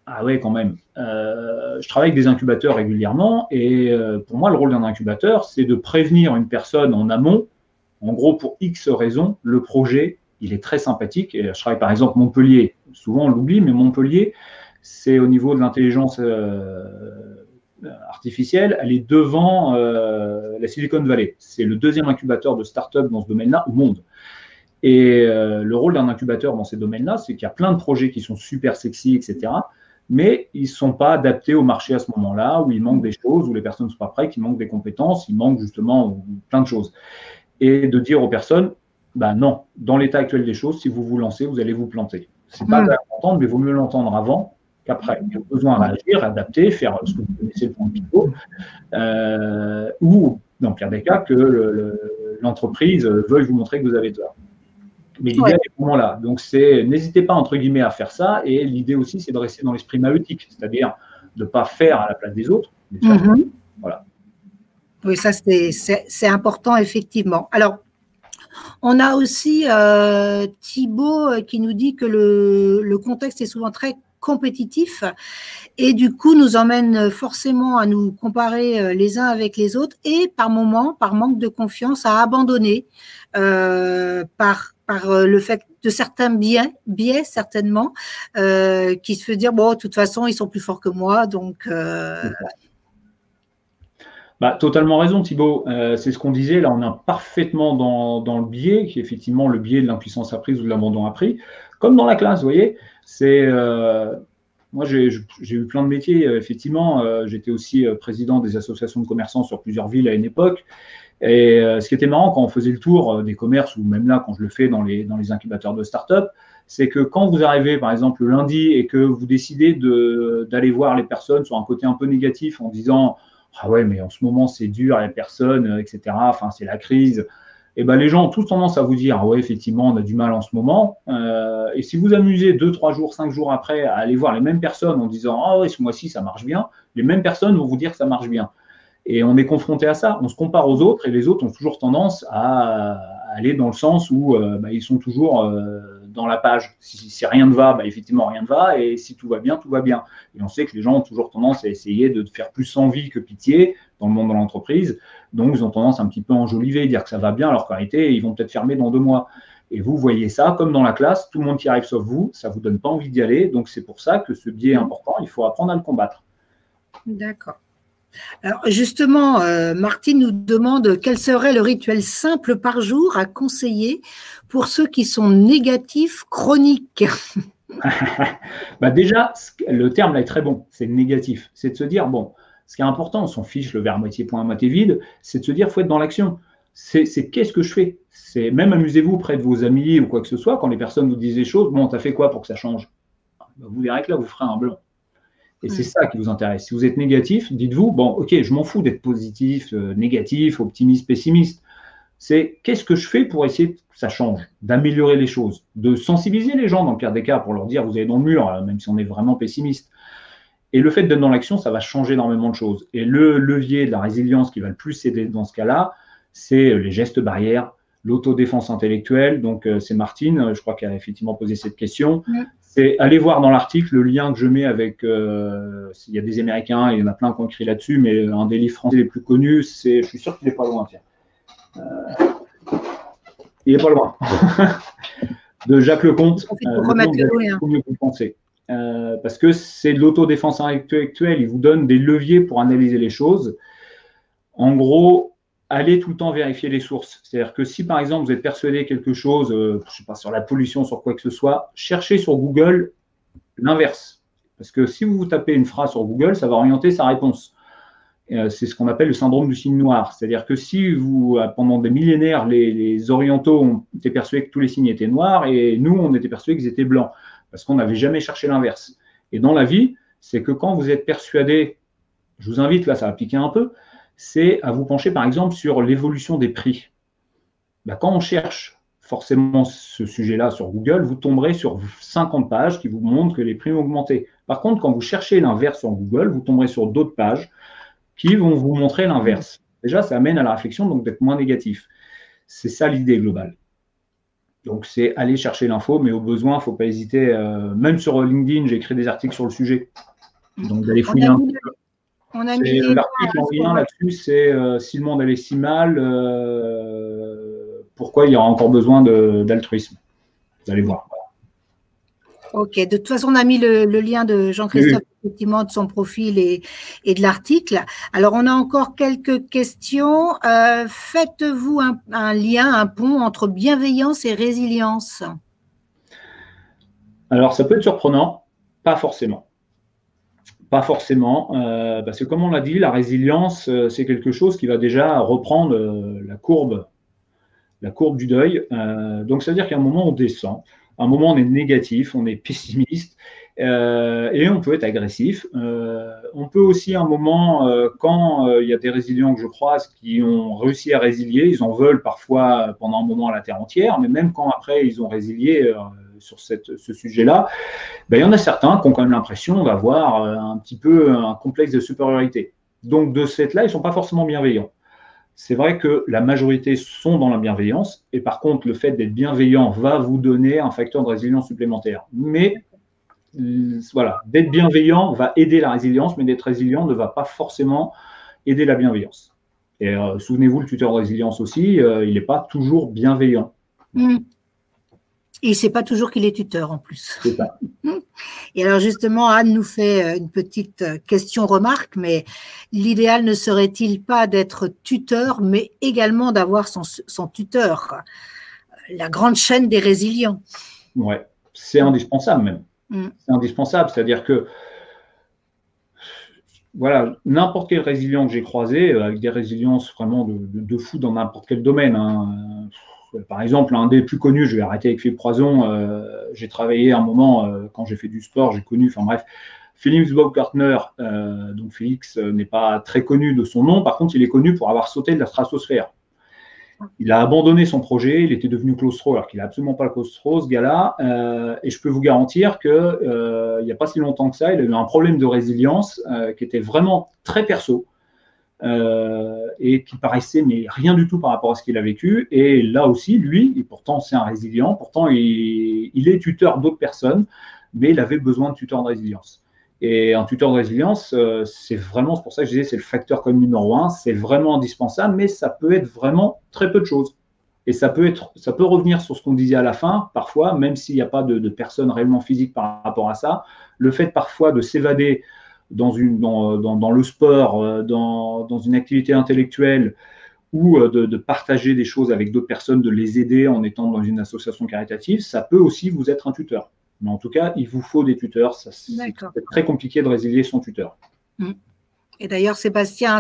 ah ouais, quand même, je travaille avec des incubateurs régulièrement et pour moi, le rôle d'un incubateur, c'est de prévenir une personne en amont, en gros, pour X raisons, le projet, il est très sympathique. Et je travaille par exemple Montpellier, souvent on l'oublie, mais Montpellier, c'est au niveau de l'intelligence artificielle, elle est devant la Silicon Valley. C'est le deuxième incubateur de start-up dans ce domaine-là au monde. Et le rôle d'un incubateur dans ces domaines-là, c'est qu'il y a plein de projets qui sont super sexy, etc., mais ils ne sont pas adaptés au marché à ce moment-là, où il manque des choses, où les personnes ne sont pas prêtes, il manque des compétences, il manque justement plein de choses. Et de dire aux personnes, non, dans l'état actuel des choses, si vous vous lancez, vous allez vous planter. Ce n'est pas à l'entendre, mais il vaut mieux l'entendre avant qu'après. Il y a besoin de réagir, adapter, faire ce que vous connaissez le point de pivot, ou, dans le pire des cas, que l'entreprise veuille vous montrer que vous avez tort. Mais l'idée est vraiment là. Donc, n'hésitez pas, entre guillemets, à faire ça. Et l'idée aussi, c'est de rester dans l'esprit maïeutique, c'est-à-dire de ne pas faire à la place des autres. Mais de faire. Voilà. Oui, ça, c'est important, effectivement. Alors, on a aussi Thibaut qui nous dit que le contexte est souvent très compétitif et du coup nous emmène forcément à nous comparer les uns avec les autres et par moments, par manque de confiance, à abandonner par le fait de certains biais certainement, qui se fait dire bon, de toute façon ils sont plus forts que moi, donc totalement raison, Thibaut. C'est ce qu'on disait. Là, on est parfaitement dans le biais, qui est effectivement le biais de l'impuissance apprise ou de l'abandon appris, comme dans la classe, vous voyez. Moi, j'ai eu plein de métiers, effectivement. J'étais aussi président des associations de commerçants sur plusieurs villes à une époque. Et ce qui était marrant quand on faisait le tour des commerces, ou même là, quand je le fais dans les incubateurs de start-up, c'est que quand vous arrivez, par exemple, le lundi et que vous décidez d'aller voir les personnes sur un côté un peu négatif en disant « Ah ouais, mais en ce moment, c'est dur, les personnes, etc. Enfin, c'est la crise. » Et les gens ont tous tendance à vous dire « Ah ouais, effectivement, on a du mal en ce moment. » Et si vous amusez 2, 3 jours, 5 jours après à aller voir les mêmes personnes en disant « Ah ouais, ce mois-ci, ça marche bien », les mêmes personnes vont vous dire que ça marche bien. Et on est confronté à ça. On se compare aux autres et les autres ont toujours tendance à aller dans le sens où ils sont toujours dans la page. Si rien ne va, effectivement, rien ne va. Et si tout va bien, tout va bien. Et on sait que les gens ont toujours tendance à essayer de faire plus envie que pitié dans le monde de l'entreprise. Donc, ils ont tendance un petit peu à enjoliver, dire que ça va bien, alors qu'en réalité, ils vont peut-être fermer dans 2 mois. Et vous voyez ça, comme dans la classe, tout le monde qui arrive sauf vous, ça ne vous donne pas envie d'y aller. Donc, c'est pour ça que ce biais est important. Il faut apprendre à le combattre. D'accord. Alors justement, Martine nous demande quel serait le rituel simple par jour à conseiller pour ceux qui sont négatifs chroniques. Bah déjà, le terme là est très bon, c'est négatif. C'est de se dire, bon, ce qui est important, on s'en fiche, le verre moitié plein, moitié vide, c'est de se dire, il faut être dans l'action. C'est qu'est-ce que je fais? C'est même amusez-vous près de vos amis ou quoi que ce soit, quand les personnes vous disent des choses, bon, t'as fait quoi pour que ça change? Bah, vous verrez que là, vous ferez un blanc. Et c'est ça qui vous intéresse. Si vous êtes négatif, dites-vous, bon, ok, je m'en fous d'être positif, négatif, optimiste, pessimiste. C'est qu'est-ce que je fais pour essayer que ça change, d'améliorer les choses, de sensibiliser les gens dans le pire des cas pour leur dire, vous allez dans le mur, même si on est vraiment pessimiste. Et le fait d'être dans l'action, ça va changer énormément de choses. Et le levier de la résilience qui va le plus aider dans ce cas-là, c'est les gestes barrières, l'autodéfense intellectuelle. Donc, c'est Martine, je crois qu'elle a effectivement posé cette question. C'est aller voir dans l'article le lien que je mets avec, il y a des Américains, il y en a plein qui ont écrit là-dessus, mais un des livres français les plus connus, c'est, je suis sûr qu'il n'est pas loin, tiens. Il n'est pas loin. De Jacques Lecomte, il faut mieux que vous pensez. Parce que c'est de l'autodéfense intellectuelle, il vous donne des leviers pour analyser les choses. En gros, allez tout le temps vérifier les sources. C'est-à-dire que si, par exemple, vous êtes persuadé quelque chose, je ne sais pas, sur la pollution, sur quoi que ce soit, cherchez sur Google l'inverse. Parce que si vous tapez une phrase sur Google, ça va orienter sa réponse. C'est ce qu'on appelle le syndrome du signe noir. C'est-à-dire que si vous, pendant des millénaires, les orientaux ont été persuadés que tous les signes étaient noirs et nous, on était persuadés qu'ils étaient blancs parce qu'on n'avait jamais cherché l'inverse. Et dans la vie, c'est que quand vous êtes persuadé, je vous invite, là, ça va piquer un peu, c'est à vous pencher, par exemple, sur l'évolution des prix. Ben, quand on cherche forcément ce sujet-là sur Google, vous tomberez sur 50 pages qui vous montrent que les prix ont augmenté. Par contre, quand vous cherchez l'inverse sur Google, vous tomberez sur d'autres pages qui vont vous montrer l'inverse. Déjà, ça amène à la réflexion, donc d'être moins négatif. C'est ça l'idée globale. Donc, c'est aller chercher l'info, mais au besoin, il ne faut pas hésiter. Même sur LinkedIn, j'ai écrit des articles sur le sujet. Donc, d'aller fouiller un peu. L'article en lien là-dessus, c'est si le monde allait si mal, pourquoi il y aura encore besoin d'altruisme? Vous allez voir. Ok, de toute façon, on a mis le lien de Jean-Christophe, effectivement, de son profil et de l'article. Alors, on a encore quelques questions. Faites-vous un lien, un pont entre bienveillance et résilience? Alors, ça peut être surprenant, pas forcément. Pas forcément, parce que comme on l'a dit, la résilience, c'est quelque chose qui va déjà reprendre la courbe du deuil. Donc, ça veut dire qu'à un moment, on descend. À un moment, on est négatif, on est pessimiste et on peut être agressif. On peut aussi, à un moment, quand il y a des résilients que je croise qui ont réussi à résilier, ils en veulent parfois pendant un moment à la terre entière, mais même quand après ils ont résilié sur ce sujet-là, ben, il y en a certains qui ont quand même l'impression d'avoir un petit peu un complexe de supériorité. Donc, de ce fait-là, ils ne sont pas forcément bienveillants. C'est vrai que la majorité sont dans la bienveillance et par contre, le fait d'être bienveillant va vous donner un facteur de résilience supplémentaire. Mais voilà, d'être bienveillant va aider la résilience, mais d'être résilient ne va pas forcément aider la bienveillance. Et souvenez-vous, le tuteur de résilience aussi, il n'est pas toujours bienveillant. Et il ne sait pas toujours qu'il est tuteur en plus. C'est ça. Et alors justement, Anne nous fait une petite question-remarque, mais l'idéal ne serait-il pas d'être tuteur, mais également d'avoir son tuteur, la grande chaîne des résilients? Ouais, c'est indispensable même. C'est indispensable, c'est-à-dire que voilà, n'importe quel résilient que j'ai croisé, avec des résiliences vraiment de fou dans n'importe quel domaine, hein. Par exemple, un des plus connus, je vais arrêter avec Philippe Croison, j'ai travaillé un moment, quand j'ai fait du sport, j'ai connu, enfin bref, Félix Baumgartner, donc Félix n'est pas très connu de son nom, par contre il est connu pour avoir sauté de la stratosphère. Il a abandonné son projet, il était devenu claustro, alors qu'il n'a absolument pas le claustro, ce gars-là, et je peux vous garantir qu'il n'y a pas si longtemps que ça, il a eu un problème de résilience qui était vraiment très perso. Et qui paraissait mais rien du tout par rapport à ce qu'il a vécu. Et là aussi, lui, et pourtant c'est un résilient, pourtant il est tuteur d'autres personnes, mais il avait besoin de tuteur de résilience. Et un tuteur de résilience, c'est vraiment, c'est pour ça que je disais, c'est le facteur comme numéro 1, c'est vraiment indispensable, mais ça peut être vraiment très peu de choses. Et ça peut revenir sur ce qu'on disait à la fin, parfois, même s'il n'y a pas de personne réellement physique par rapport à ça, le fait parfois de s'évader dans le sport, dans une activité intellectuelle, ou de partager des choses avec d'autres personnes, de les aider en étant dans une association caritative, ça peut aussi vous être un tuteur. Mais en tout cas, il vous faut des tuteurs. C'est très compliqué de résilier son tuteur. Et d'ailleurs, Sébastien,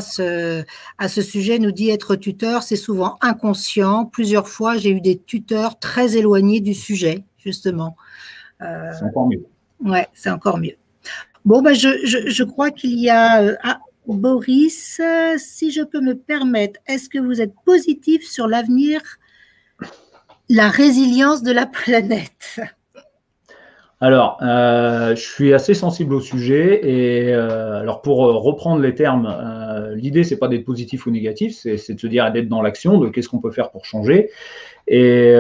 à ce sujet, nous dit être tuteur, c'est souvent inconscient. Plusieurs fois, j'ai eu des tuteurs très éloignés du sujet, justement. C'est encore mieux. Ouais, c'est encore mieux. Bon, ben, je crois qu'il y a… Boris, si je peux me permettre, est-ce que vous êtes positif sur l'avenir, la résilience de la planète? Alors, je suis assez sensible au sujet et alors pour reprendre les termes, l'idée c'est pas d'être positif ou négatif, c'est de se dire d'être dans l'action, de qu'est-ce qu'on peut faire pour changer. Et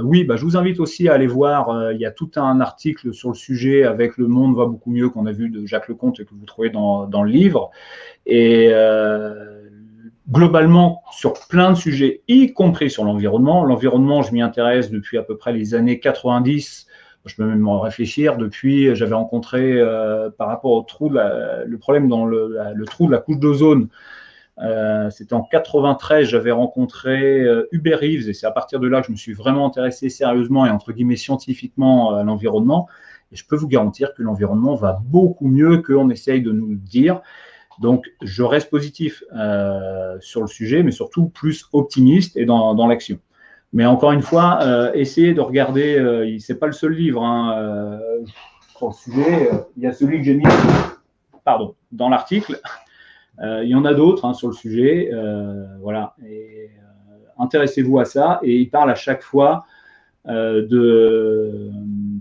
oui, je vous invite aussi à aller voir, il y a tout un article sur le sujet avec Le Monde va beaucoup mieux qu'on a vu de Jacques Leconte et que vous trouvez dans le livre. Et globalement, sur plein de sujets, y compris sur l'environnement. L'environnement, je m'y intéresse depuis à peu près les années 90. Je peux même en réfléchir. Depuis, j'avais rencontré, par rapport au trou, le problème dans le trou de la couche d'ozone, c'était en 93, j'avais rencontré Hubert Reeves et c'est à partir de là que je me suis vraiment intéressé sérieusement et entre guillemets scientifiquement à l'environnement. Et je peux vous garantir que l'environnement va beaucoup mieux qu'on essaye de nous le dire. Donc, je reste positif sur le sujet, mais surtout plus optimiste et dans l'action. Mais encore une fois, essayez de regarder, c'est pas le seul livre sur le sujet. Il y a celui que j'ai mis dans l'article. Il y en a d'autres sur le sujet. Voilà. Et intéressez-vous à ça. Et il parle à chaque fois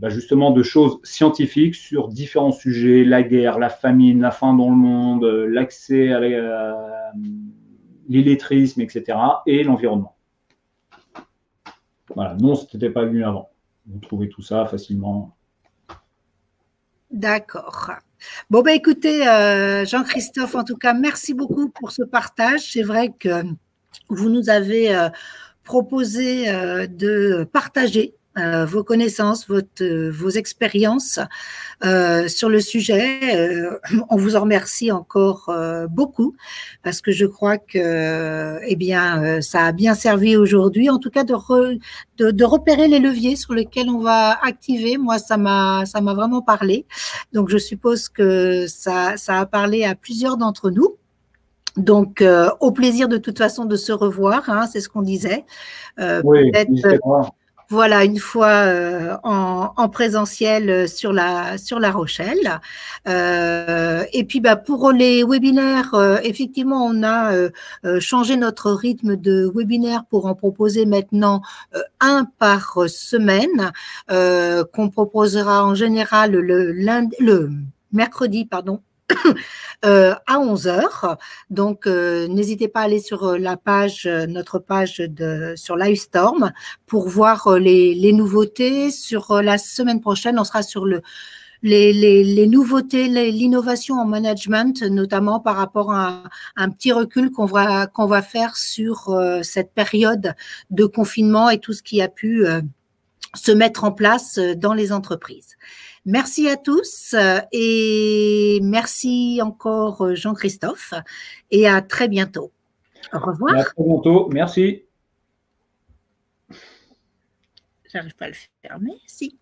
justement de choses scientifiques sur différents sujets, la guerre, la famine, la faim dans le monde, l'accès à l'illettrisme, etc. et l'environnement. Voilà, non, ce n'était pas venu avant. Vous trouvez tout ça facilement. D'accord. Bon, écoutez, Jean-Christophe, en tout cas, merci beaucoup pour ce partage. C'est vrai que vous nous avez proposé de partager vos connaissances, vos expériences sur le sujet. On vous en remercie encore beaucoup parce que je crois que ça a bien servi aujourd'hui, en tout cas de repérer les leviers sur lesquels on va activer. Moi, ça m'a vraiment parlé. Donc, je suppose que ça a parlé à plusieurs d'entre nous. Donc, au plaisir de toute façon de se revoir, c'est ce qu'on disait. Oui, voilà, une fois en présentiel sur La Rochelle. Et puis, pour les webinaires, effectivement, on a changé notre rythme de webinaire pour en proposer maintenant un par semaine, qu'on proposera en général le mercredi, à 11h. Donc, n'hésitez pas à aller sur notre page sur Livestorm pour voir les nouveautés. Sur la semaine prochaine, on sera sur les nouveautés, l'innovation en management, notamment par rapport à un petit recul qu'on va faire sur cette période de confinement et tout ce qui a pu se mettre en place dans les entreprises. Merci à tous et merci encore Jean-Christophe et à très bientôt. Au revoir. À très bientôt. Merci. J'arrive pas à le fermer, si.